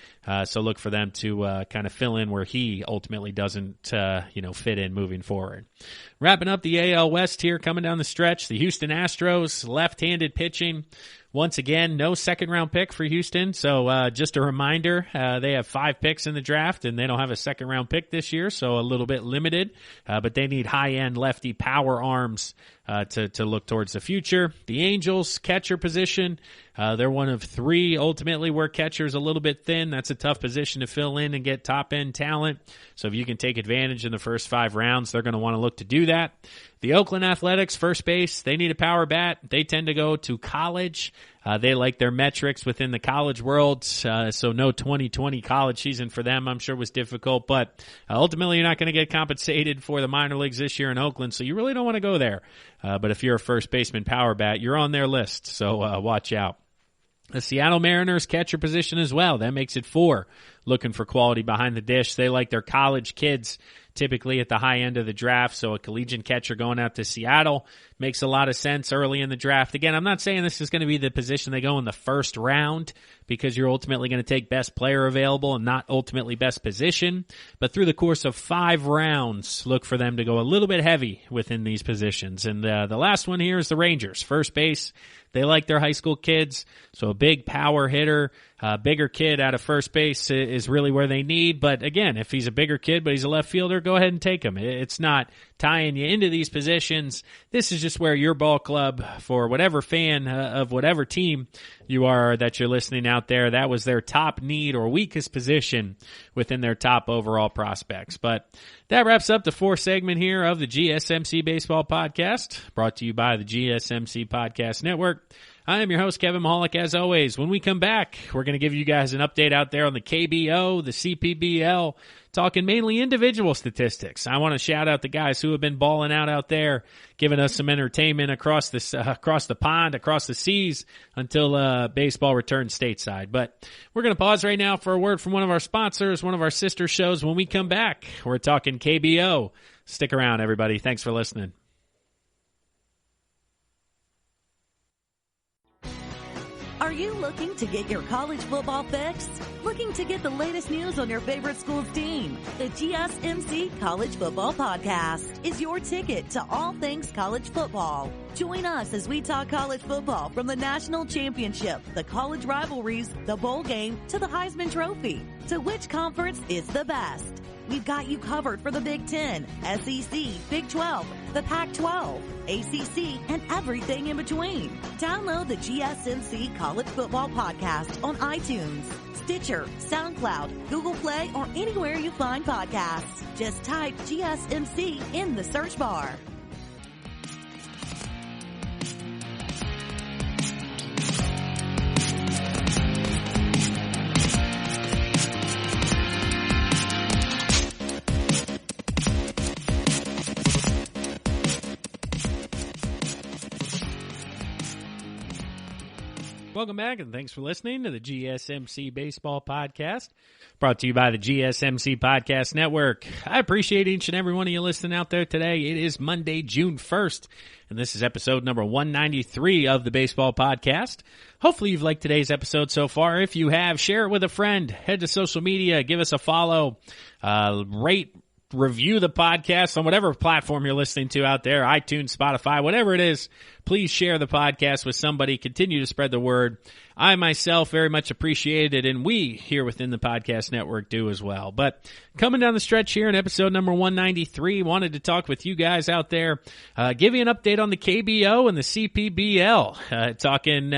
So look for them to kind of fill in where he ultimately doesn't, fit in moving forward. Wrapping up the AL West here, coming down the stretch, the Houston Astros, left-handed pitching. Once again, no second-round pick for Houston, so just a reminder, they have 5 picks in the draft, and they don't have a second-round pick this year, so a little bit limited, but they need high-end lefty power arms to look towards the future. The Angels, catcher position, they're one of 3 ultimately where catcher's a little bit thin. That's a tough position to fill in and get top-end talent, so if you can take advantage in the first 5 rounds, they're going to want to look to do that. The Oakland Athletics, first base, they need a power bat. They tend to go to college. They like their metrics within the college world, so no 2020 college season for them, I'm sure was difficult, but ultimately you're not going to get compensated for the minor leagues this year in Oakland, so you really don't want to go there. But if you're a first baseman power bat, you're on their list, so watch out. The Seattle Mariners catcher position as well. That makes it 4. Looking for quality behind the dish. They like their college kids typically at the high end of the draft, so a collegiate catcher going out to Seattle makes a lot of sense early in the draft. Again, I'm not saying this is going to be the position they go in the first round because you're ultimately going to take best player available and not ultimately best position, but through the course of 5 rounds, look for them to go a little bit heavy within these positions. And the last one here is the Rangers. First base, they like their high school kids, so a big power hitter, bigger kid out of first base is really where they need. But again, if he's a bigger kid but he's a left fielder, go ahead and take him. It's not tying you into these positions. This is just where your ball club, for whatever fan of whatever team you are that you're listening out there, that was their top need or weakest position within their top overall prospects. But that wraps up the 4th segment here of the GSMC Baseball Podcast, brought to you by the GSMC Podcast Network. I am your host, Kevin Mahalik, as always. When we come back, we're going to give you guys an update out there on the KBO, the CPBL, talking mainly individual statistics. I want to shout out the guys who have been balling out there, giving us some entertainment across the pond, across the seas, until baseball returns stateside. But we're going to pause right now for a word from one of our sponsors, one of our sister shows. When we come back, we're talking KBO. Stick around, everybody. Thanks for listening. Are you looking to get your college football fix? Looking to get the latest news on your favorite school's team? The GSMC College Football Podcast is your ticket to all things college football. Join us as we talk college football from the national championship, the college rivalries, the bowl game, to the Heisman Trophy. To which conference is the best? We've got you covered for the Big Ten, SEC, Big 12, the Pac-12, ACC, and everything in between. Download the GSMC College Football Podcast on iTunes, Stitcher, SoundCloud, Google Play, or anywhere you find podcasts. Just type GSMC in the search bar. Welcome back, and thanks for listening to the GSMC Baseball Podcast, brought to you by the GSMC Podcast Network. I appreciate each and every one of you listening out there today. It is Monday, June 1st, and this is episode number 193 of the Baseball Podcast. Hopefully you've liked today's episode so far. If you have, share it with a friend. Head to social media, give us a follow, rate, review the podcast on whatever platform you're listening to out there, iTunes, Spotify, whatever it is. Please share the podcast with somebody. Continue to spread the word. I myself very much appreciate it, and we here within the podcast network do as well. But coming down the stretch here in episode number 193, wanted to talk with you guys out there, give you an update on the KBO and the CPBL, talking,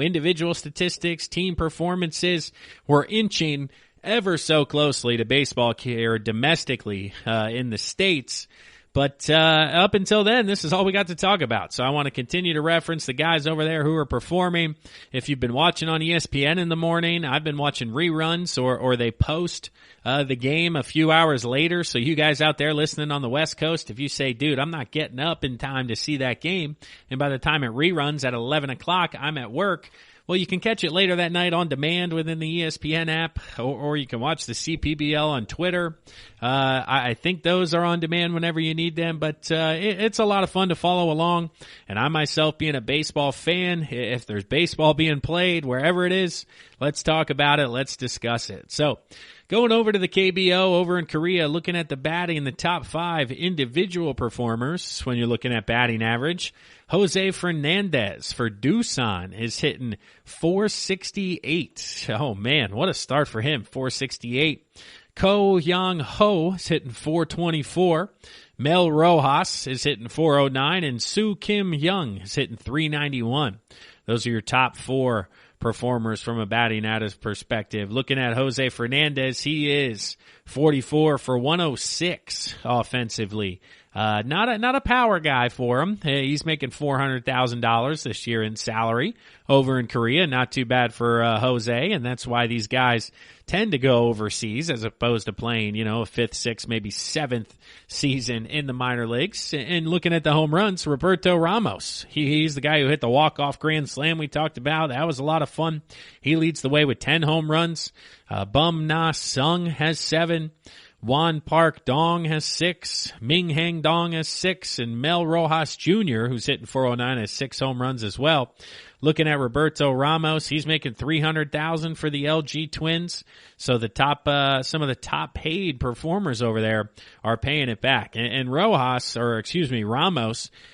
individual statistics, team performances. We're inching ever so closely to baseball here domestically in the States. But up until then, this is all we got to talk about. So I want to continue to reference the guys over there who are performing. If you've been watching on ESPN in the morning, I've been watching reruns or they post the game a few hours later. So you guys out there listening on the West Coast, if you say, dude, I'm not getting up in time to see that game, and by the time it reruns at 11 o'clock, I'm at work, well, you can catch it later that night on demand within the ESPN app, or you can watch the CPBL on Twitter. I think those are on demand whenever you need them, but it's a lot of fun to follow along. And I myself, being a baseball fan, if there's baseball being played, wherever it is, let's talk about it. Let's discuss it. So going over to the KBO over in Korea, looking at the batting in the top 5 individual performers when you're looking at batting average. Jose Fernandez for Doosan is hitting 468. Oh, man, what a start for him, 468. Ko Young Ho is hitting 424. Mel Rojas is hitting 409. And Soo Kim Young is hitting 391. Those are your top 4 performers from a batting average perspective. Looking at Jose Fernandez, he is 44 for 106 offensively. Not a power guy for him. He's making $400,000 this year in salary over in Korea. Not too bad for Jose, and that's why these guys tend to go overseas as opposed to playing, a 5th, 6th, maybe 7th season in the minor leagues. And looking at the home runs, Roberto Ramos. He's the guy who hit the walk-off grand slam we talked about. That was a lot of fun. He leads the way with 10 home runs. Bum Na Sung has 7. Juan Park Dong has 6, Ming Hang Dong has 6, and Mel Rojas Jr., who's hitting 409, has 6 home runs as well. Looking at Roberto Ramos, he's making $300,000 for the LG Twins. So the top, some of the top paid performers over there are paying it back. And Ramos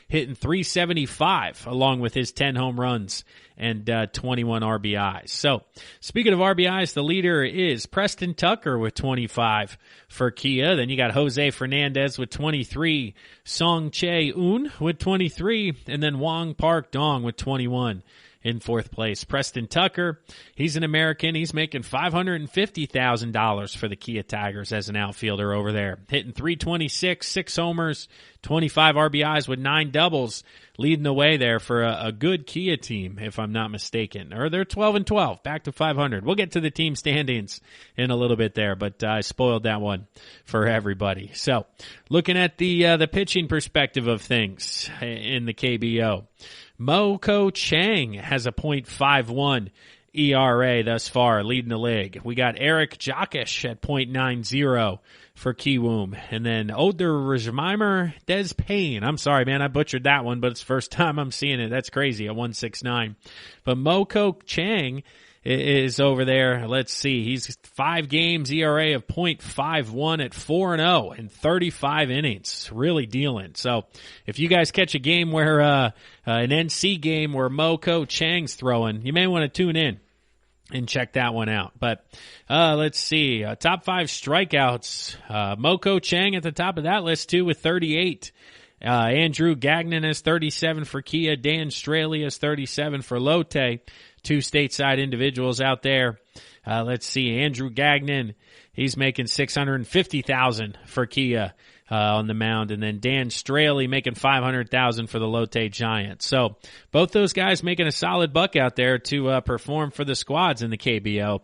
hitting 375 along with his 10 home runs and 21 RBIs. So speaking of RBIs, the leader is Preston Tucker with 25 for Kia. Then you got Jose Fernandez with 23, Song Chae-un with 23, and then Wang Park Dong with 21 in 4th place. Preston Tucker, he's an American. He's making $550,000 for the Kia Tigers as an outfielder over there. Hitting 326, 6 homers, 25 RBIs with 9 doubles, leading the way there for a good Kia team, if I'm not mistaken. Or they're 12-12, back to 500. We'll get to the team standings in a little bit there, but I spoiled that one for everybody. So, looking at the pitching perspective of things in the KBO, Mo-Ko Chang has a .51 ERA thus far, leading the league. We got Eric Jokic at .90 for Kiwoom. And then Oder Rajmimer Des Payne. I'm sorry, man, I butchered that one, but it's the first time I'm seeing it. That's crazy, at 169. But Mo-Ko Chang is over there. Let's see. He's 5 games, ERA of .51 at 4-0 in 35 innings. Really dealing. So if you guys catch a game where, an NC game where Mo-Ko Chang's throwing, you may want to tune in and check that one out. But, let's see. Top 5 strikeouts. Mo-Ko Chang at the top of that list too with 38. Andrew Gagnon has 37 for Kia. Dan Straley has 37 for Lotte. 2 stateside individuals out there. Let's see. Andrew Gagnon, he's making $650,000 for Kia on the mound, and then Dan Straley making $500,000 for the Lotte Giants. So both those guys making a solid buck out there to perform for the squads in the KBO.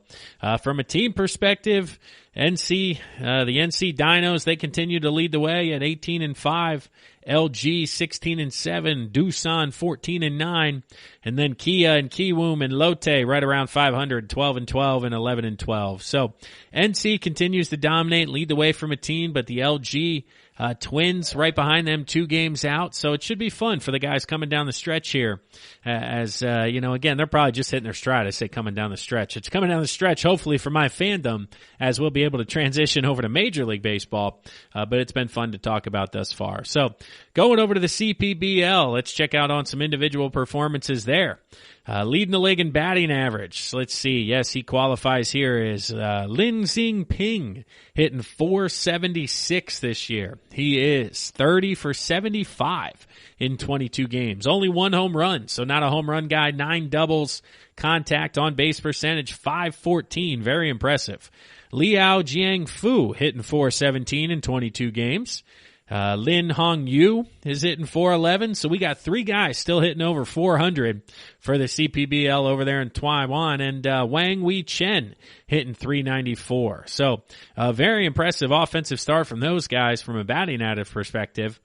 From a team perspective, NC, the NC Dinos, they continue to lead the way at 18-5. LG 16-7, Doosan 14-9, and then Kia and Kiwoom and Lotte right around 500, 12-12 and 11-12. So NC continues to dominate, lead the way from a team, but the LG Twins right behind them, 2 games out. So it should be fun for the guys coming down the stretch here. Again, they're probably just hitting their stride. I say coming down the stretch. It's coming down the stretch, hopefully, for my fandom, as we'll be able to transition over to Major League Baseball. But it's been fun to talk about thus far. So going over to the CPBL, let's check out on some individual performances there. Leading the league in batting average. Let's see. Yes, he qualifies here as Lin Xing Ping, hitting .476 this year. He is 30 for 75 in 22 games. Only 1 home run, so not a home run guy. 9 doubles, contact on base percentage, .514. Very impressive. Liao Jiangfu hitting .417 in 22 games. Lin Hong Yu is hitting .411, so we got 3 guys still hitting over 400 for the CPBL over there in Taiwan, and Wang Wei Chen hitting .394. So a very impressive offensive start from those guys from a batting average perspective.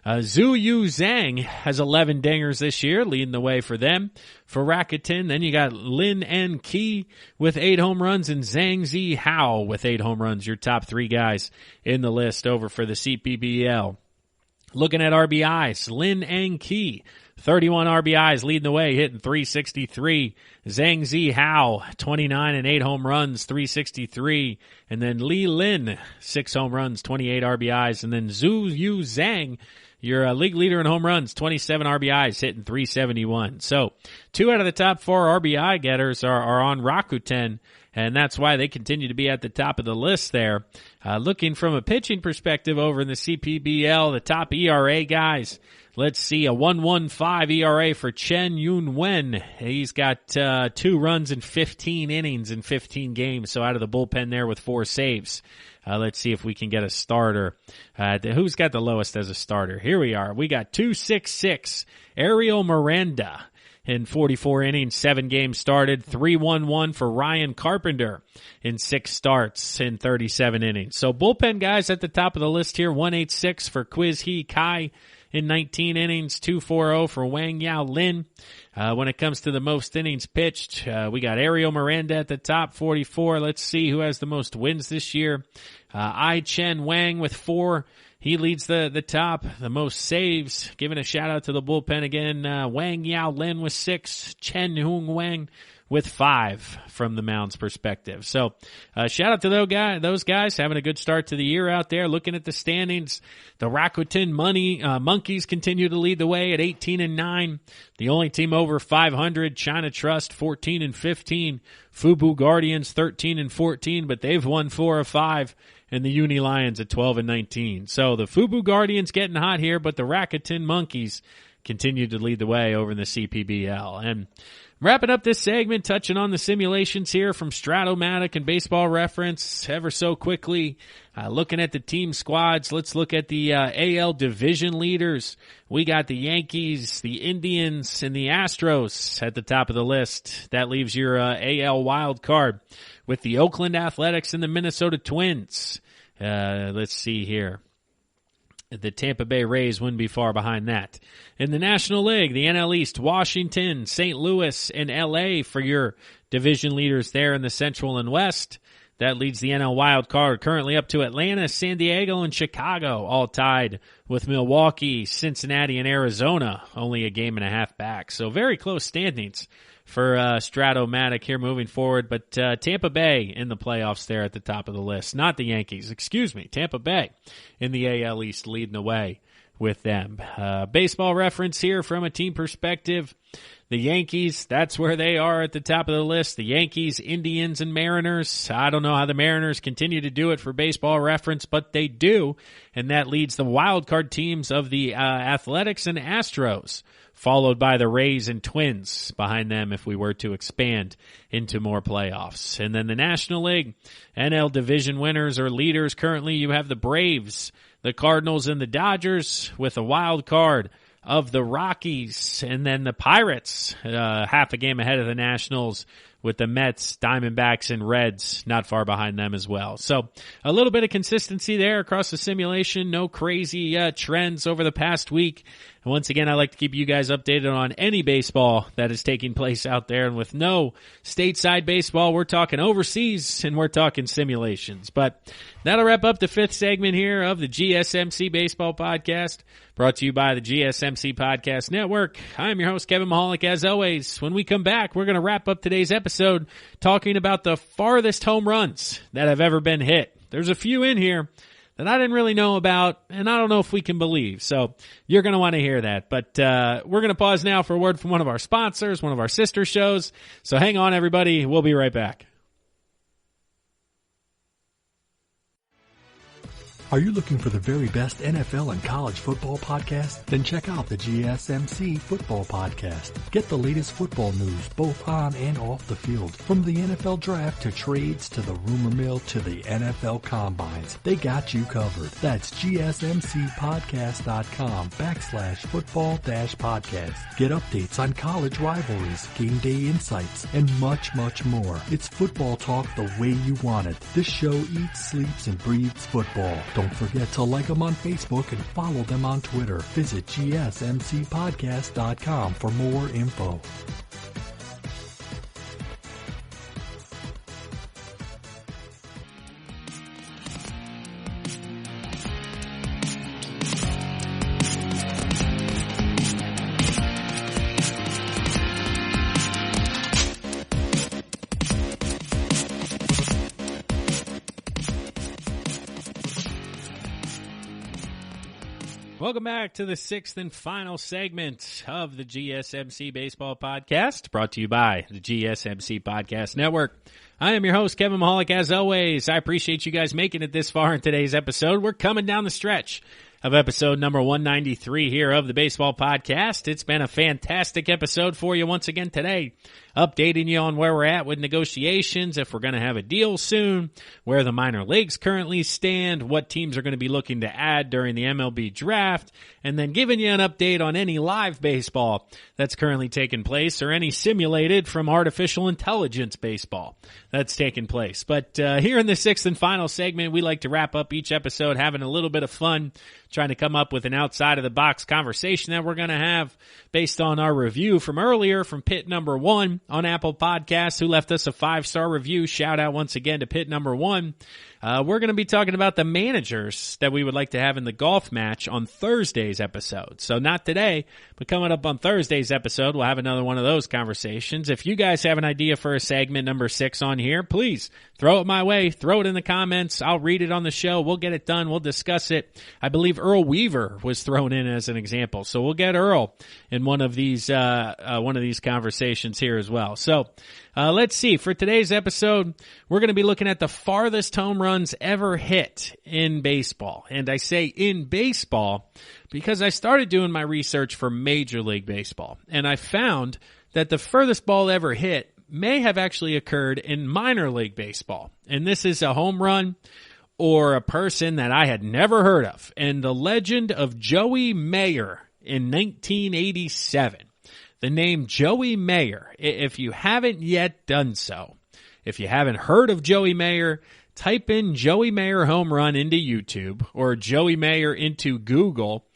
Zhu Yu Zhang has 11 dingers this year, leading the way for them. For Rakuten, then you got Lin N. Ki with 8 home runs and Zhang Zi Hao with 8 home runs. Your top 3 guys in the list over for the CPBL. Looking at RBIs, Lin N. Ki, 31 RBIs leading the way, hitting .363. Zhang Zi Hao, 29 and 8 home runs, .363. And then Li Lin, 6 home runs, 28 RBIs. And then Zhu Yu Zhang, your league leader in home runs, 27 RBIs, hitting .371. So 2 out of the top 4 RBI getters are on Rakuten, and that's why they continue to be at the top of the list there. Looking from a pitching perspective over in the CPBL, the top ERA guys, let's see, a 1.15 ERA for Chen Yun Wen. He's got 2 runs in 15 innings in 15 games, so out of the bullpen there with 4 saves. Let's see if we can get a starter. Who's got the lowest as a starter? Here we are. We got 2.66. Ariel Miranda in 44 innings, 7 games started. 3.11 for Ryan Carpenter in 6 starts in 37 innings. So bullpen guys at the top of the list here. 1.86 for Quiz Hee Kai in 19 innings. 2.40 for Wang Yao Lin. When it comes to the most innings pitched, we got Ariel Miranda at the top, 44. Let's see who has the most wins this year. I Chen Wang with 4. He leads the top. The most saves, giving a shout out to the bullpen again. Wang Yao Lin with 6. Chen Hung Wang with 5 from the mound's perspective. So, shout out to those guys having a good start to the year out there. Looking at the standings, the Rakuten Monkeys continue to lead the way at 18-9. The only team over 500, China Trust 14-15. Fubu Guardians 13-14, but they've won 4 of 5. And the Uni Lions at 12-19. So the Fubu Guardians getting hot here, but the Rakuten Monkeys continue to lead the way over in the CPBL. And wrapping up this segment, touching on the simulations here from Stratomatic and Baseball Reference ever so quickly. Looking at the team squads, let's look at the AL division leaders. We got the Yankees, the Indians, and the Astros at the top of the list. That leaves your AL wild card with the Oakland Athletics and the Minnesota Twins. Let's see here. The Tampa Bay Rays wouldn't be far behind that. In the National League, the NL East, Washington, St. Louis, and LA for your division leaders there in the Central and West. That leads the NL wild card currently up to Atlanta, San Diego, and Chicago, all tied with Milwaukee, Cincinnati, and Arizona, only a game and a half back. So very close standings for Stratomatic here moving forward. But Tampa Bay in the playoffs there at the top of the list. Not the Yankees, excuse me. Tampa Bay in the AL East leading the way with them. Baseball Reference here from a team perspective. The Yankees, that's where they are at the top of the list. The Yankees, Indians, and Mariners. I don't know how the Mariners continue to do it for Baseball Reference, but they do. And that leads the wild card teams of the Athletics and Astros, followed by the Rays and Twins behind them if we were to expand into more playoffs. And then the National League, NL division winners or leaders. Currently you have the Braves, the Cardinals, and the Dodgers with a wild card of the Rockies, and then the Pirates, half a game ahead of the Nationals with the Mets, Diamondbacks, and Reds not far behind them as well. So a little bit of consistency there across the simulation. No crazy trends over the past week. And once again, I like to keep you guys updated on any baseball that is taking place out there. And with no stateside baseball, we're talking overseas and we're talking simulations. But that'll wrap up the fifth segment here of the GSMC Baseball Podcast, brought to you by the GSMC Podcast Network. I'm your host, Kevin Mahalik. As always, when we come back, we're going to wrap up today's episode talking about the farthest home runs that have ever been hit. There's a few in here that I didn't really know about, and I don't know if we can believe. So you're going to want to hear that. But we're going to pause now for a word from one of our sponsors, one of our sister shows. So hang on, everybody. We'll be right back. Are you looking for the very best NFL and college football podcast? Then check out the GSMC Football Podcast. Get the latest football news both on and off the field. From the NFL Draft to trades to the rumor mill to the NFL Combines, they got you covered. That's GSMCpodcast.com/football-podcast. Get updates on college rivalries, game day insights, and much, much more. It's football talk the way you want it. This show eats, sleeps, and breathes football. Don't forget to like them on Facebook and follow them on Twitter. Visit GSMCpodcast.com for more info. Welcome back to the sixth and final segment of the GSMC Baseball Podcast, brought to you by the GSMC Podcast Network. I am your host, Kevin Mahalik. As always, I appreciate you guys making it this far in today's episode. We're coming down the stretch of episode number 193 here of the Baseball Podcast. It's been a fantastic episode for you once again today, updating you on where we're at with negotiations, if we're going to have a deal soon, where the minor leagues currently stand, what teams are going to be looking to add during the MLB draft, and then giving you an update on any live baseball that's currently taking place or any simulated from artificial intelligence baseball that's taking place. But here in the sixth and final segment, we like to wrap up each episode having a little bit of fun, trying to come up with an outside-of-the-box conversation that we're going to have based on our review from earlier from Pit Number 1 on Apple Podcasts, who left us a 5-star review. Shout out once again to Pit Number 1. We're going to be talking about the managers that we would like to have in the golf match on Thursday's episode. So not today, but coming up on Thursday's episode, we'll have another one of those conversations. If you guys have an idea for a segment number 6 on here, please throw it my way. Throw it in the comments. I'll read it on the show. We'll get it done. We'll discuss it. I believe Earl Weaver was thrown in as an example. So we'll get Earl in one of these conversations here as well. So let's see. For today's episode, we're going to be looking at the farthest home runs ever hit in baseball. And I say in baseball because I started doing my research for Major League Baseball. And I found that the furthest ball ever hit may have actually occurred in minor league baseball. And this is a home run or a person that I had never heard of. And the legend of Joey Meyer in 1987. The name Joey Meyer, if you haven't yet done so, if you haven't heard of Joey Meyer, type in Joey Meyer home run into YouTube or Joey Meyer into Google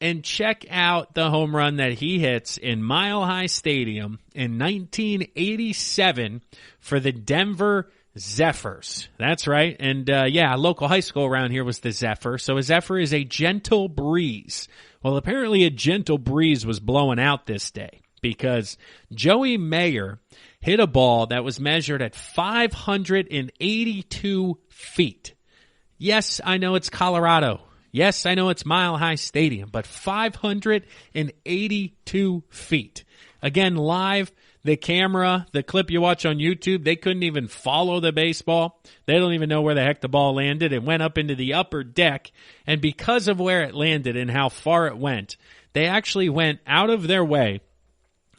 and check out the home run that he hits in Mile High Stadium in 1987 for the Denver Zephyrs. That's right. And a local high school around here was the Zephyr. So a Zephyr is a gentle breeze. Well, apparently a gentle breeze was blowing out this day because Joey Meyer hit a ball that was measured at 582 feet. Yes, I know it's Colorado. Yes, I know it's Mile High Stadium, but 582 feet. Again, live, the camera, the clip you watch on YouTube, they couldn't even follow the baseball. They don't even know where the heck the ball landed. It went up into the upper deck, and because of where it landed and how far it went, they actually went out of their way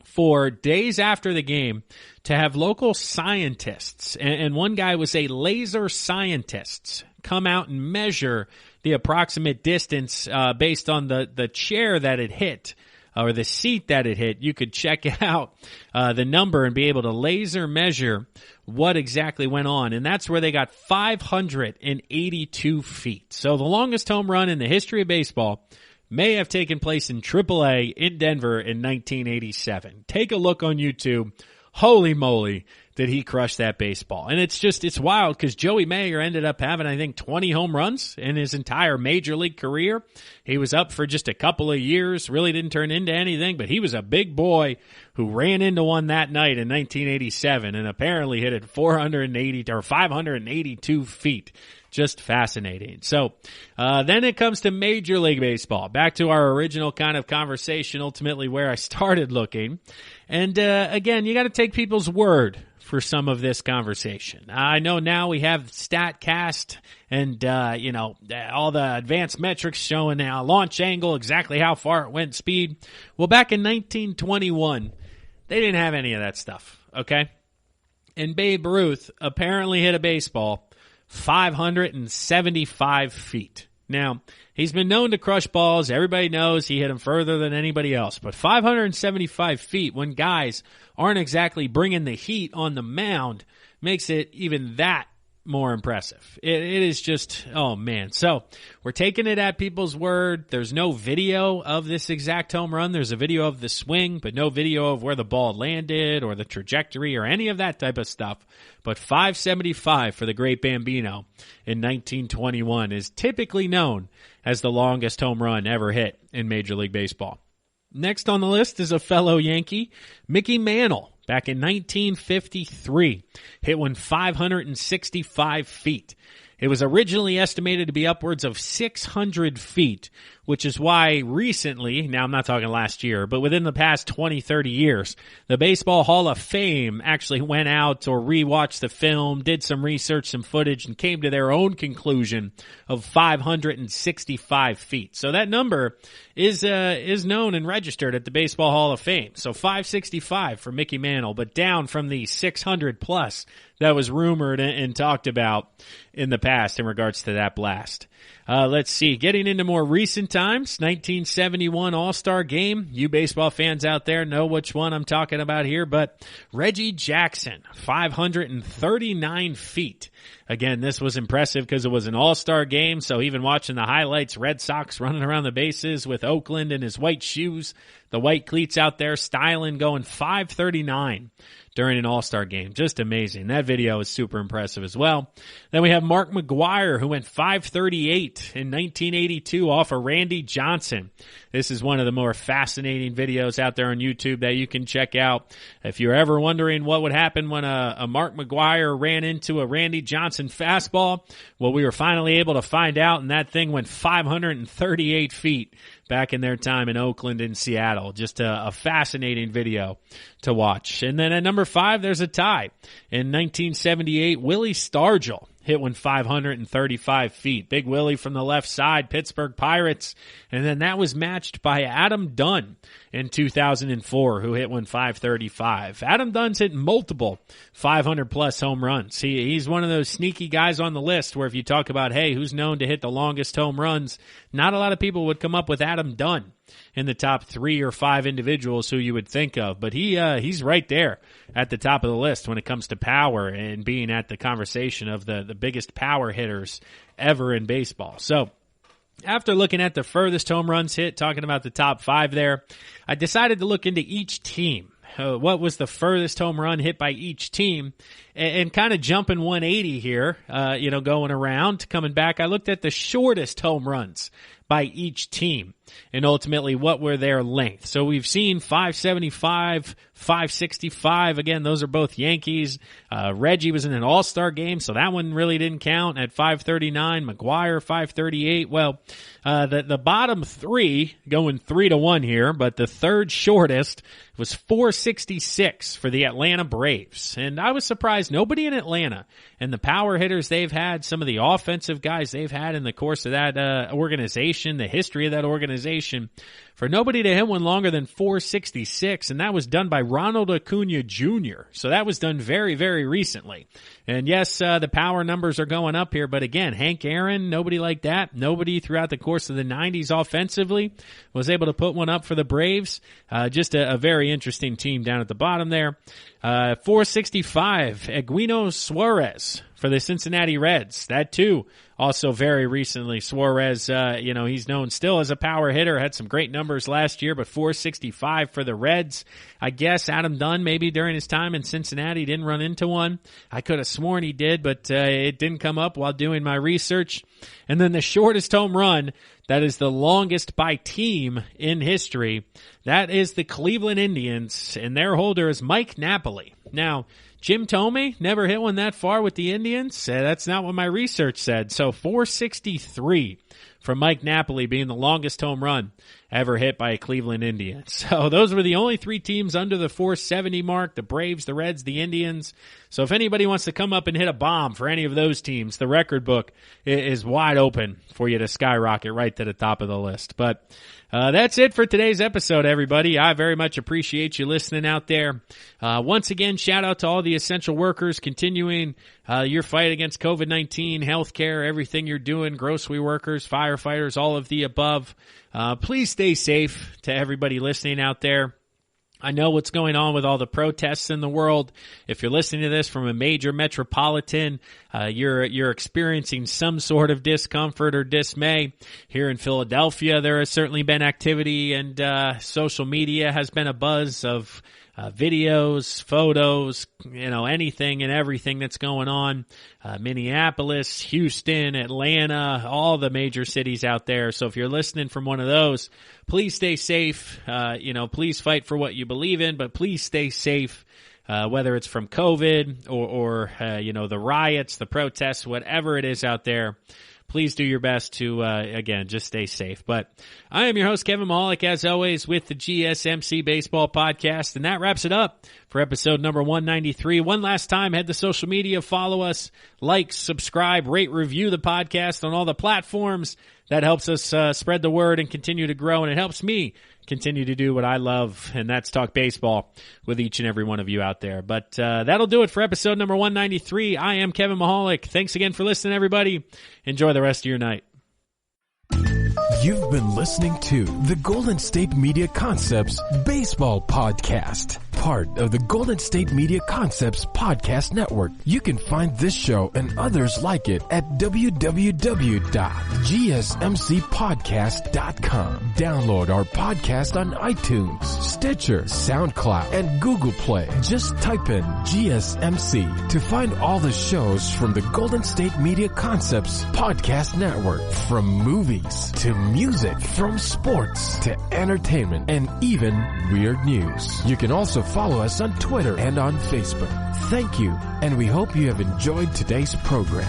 for days after the game to have local scientists, and one guy was a laser scientist, come out and measure the approximate distance based on the chair that it hit or the seat that it hit, you could check out the number and be able to laser measure what exactly went on. And that's where they got 582 feet. So the longest home run in the history of baseball may have taken place in AAA in Denver in 1987. Take a look on YouTube. Holy moly, did he crush that baseball. And it's wild because Joey Meyer ended up having, I think, 20 home runs in his entire major league career. He was up for just a couple of years, really didn't turn into anything, but he was a big boy who ran into one that night in 1987 and apparently hit it 582 feet. Just fascinating. So then it comes to Major League Baseball. Back to our original kind of conversation, ultimately where I started looking. And again, you got to take people's word for some of this conversation. I know now we have StatCast and, all the advanced metrics showing now launch angle, exactly how far it went, speed. Well, back in 1921, they didn't have any of that stuff, okay? And Babe Ruth apparently hit a baseball 575 feet. Now, he's been known to crush balls. Everybody knows he hit them further than anybody else. But 575 feet, when guys aren't exactly bringing the heat on the mound, makes it even that more impressive. It is just, oh man. So we're taking it at people's word. There's no video of this exact home run. There's a video of the swing, but no video of where the ball landed or the trajectory or any of that type of stuff. But 575 for the great Bambino in 1921 is typically known as the longest home run ever hit in Major League Baseball. Next on the list is a fellow Yankee, Mickey Mantle. Back in 1953, hit one 565 feet. It was originally estimated to be upwards of 600 feet, which is why recently, now I'm not talking last year, but within the past 20, 30 years, the Baseball Hall of Fame actually went out or rewatched the film, did some research, some footage, and came to their own conclusion of 565 feet. So that number is known and registered at the Baseball Hall of Fame. So 565 for Mickey Mantle, but down from the 600 plus that was rumored and talked about in the past in regards to that blast. Let's see. Getting into more recent times, 1971 All-Star Game. You baseball fans out there know which one I'm talking about here, but Reggie Jackson, 539 feet. Again, this was impressive because it was an All-Star Game, so even watching the highlights, Red Sox running around the bases with Oakland in his white shoes, the white cleats out there, styling, going 539 during an All-Star Game. Just amazing. That video is super impressive as well. Then we have Mark McGwire, who went 538 in 1982 off of Randy Johnson. This is one of the more fascinating videos out there on YouTube that you can check out. If you're ever wondering what would happen when a Mark McGwire ran into a Randy Johnson fastball, well, we were finally able to find out, and that thing went 538 feet back in their time in Oakland and Seattle. Just a fascinating video to watch. And then at number 5, there's a tie. In 1978, Willie Stargell hit one 535 feet. Big Willie from the left side, Pittsburgh Pirates. And then that was matched by Adam Dunn in 2004, who hit one 535. Adam Dunn's hit multiple 500-plus home runs. He's one of those sneaky guys on the list where if you talk about, hey, who's known to hit the longest home runs, not a lot of people would come up with Adam Dunn in the top 3 or 5 individuals who you would think of. But he's right there at the top of the list when it comes to power and being at the conversation of the biggest power hitters ever in baseball. So after looking at the furthest home runs hit, talking about the top 5 there, I decided to look into each team. What was the furthest home run hit by each team, and kind of jumping 180 here, going around, coming back. I looked at the shortest home runs by each team and ultimately what were their length. So we've seen 575, 565. Again, those are both Yankees. Reggie was in an All-Star game, so that one really didn't count at 539. McGwire, 538. Well, the bottom 3 going 3-1 here, but the third shortest was 466 for the Atlanta Braves. And I was surprised nobody in Atlanta and the power hitters they've had, some of the offensive guys they've had in the course of that organization, the history of that organization, for nobody to hit one longer than 466, and that was done by Ronald Acuna Jr. So that was done very, very recently. And yes, the power numbers are going up here, but again, Hank Aaron, nobody like that. Nobody throughout the course of the 90s offensively was able to put one up for the Braves. Just a very interesting team down at the bottom there. 465, Eugenio Suarez for the Cincinnati Reds. That too, also very recently. Suarez, he's known still as a power hitter, had some great numbers last year, but 465 for the Reds. I guess Adam Dunn, maybe during his time in Cincinnati, didn't run into one. I could have sworn he did, but it didn't come up while doing my research. And then the shortest home run, that is the longest by team in history. That is the Cleveland Indians, and their holder is Mike Napoli. Now, Jim Thome never hit one that far with the Indians. That's not what my research said. So 463 from Mike Napoli being the longest home run ever hit by a Cleveland Indian. So those were the only three teams under the 470 mark, the Braves, the Reds, the Indians. So if anybody wants to come up and hit a bomb for any of those teams, the record book is wide open for you to skyrocket right to the top of the list. But that's it for today's episode, everybody. I very much appreciate you listening out there. Once again, shout out to all the essential workers continuing your fight against COVID-19, healthcare, everything you're doing, grocery workers, firefighters, all of the above. Please stay safe to everybody listening out there. I know what's going on with all the protests in the world. If you're listening to this from a major metropolitan, you're experiencing some sort of discomfort or dismay. Here in Philadelphia, there has certainly been activity, and social media has been a buzz of videos, photos, anything and everything that's going on. Minneapolis, Houston, Atlanta, all the major cities out there. So if you're listening from one of those, please stay safe. Please fight for what you believe in, but please stay safe. Whether it's from COVID or the riots, the protests, whatever it is out there. Please do your best to, again, just stay safe. But I am your host, Kevin Mahalik, as always, with the GSMC Baseball Podcast. And that wraps it up for episode number 193. One last time, head to social media, follow us, like, subscribe, rate, review the podcast on all the platforms. That helps us spread the word and continue to grow, and it helps me continue to do what I love, and that's talk baseball with each and every one of you out there. But that'll do it for episode number 193. I am Kevin Mahalik. Thanks again for listening, everybody. Enjoy the rest of your night. You've been listening to the Golden State Media Concepts Baseball Podcast, part of the Golden State Media Concepts Podcast Network. You can find this show and others like it at www.gsmcpodcast.com. Download our podcast on iTunes, Stitcher, SoundCloud, and Google Play. Just type in GSMC to find all the shows from the Golden State Media Concepts Podcast Network, from movies to music, from sports to entertainment, and even weird news. You can also follow us on Twitter and on Facebook. Thank you, and we hope you have enjoyed today's program.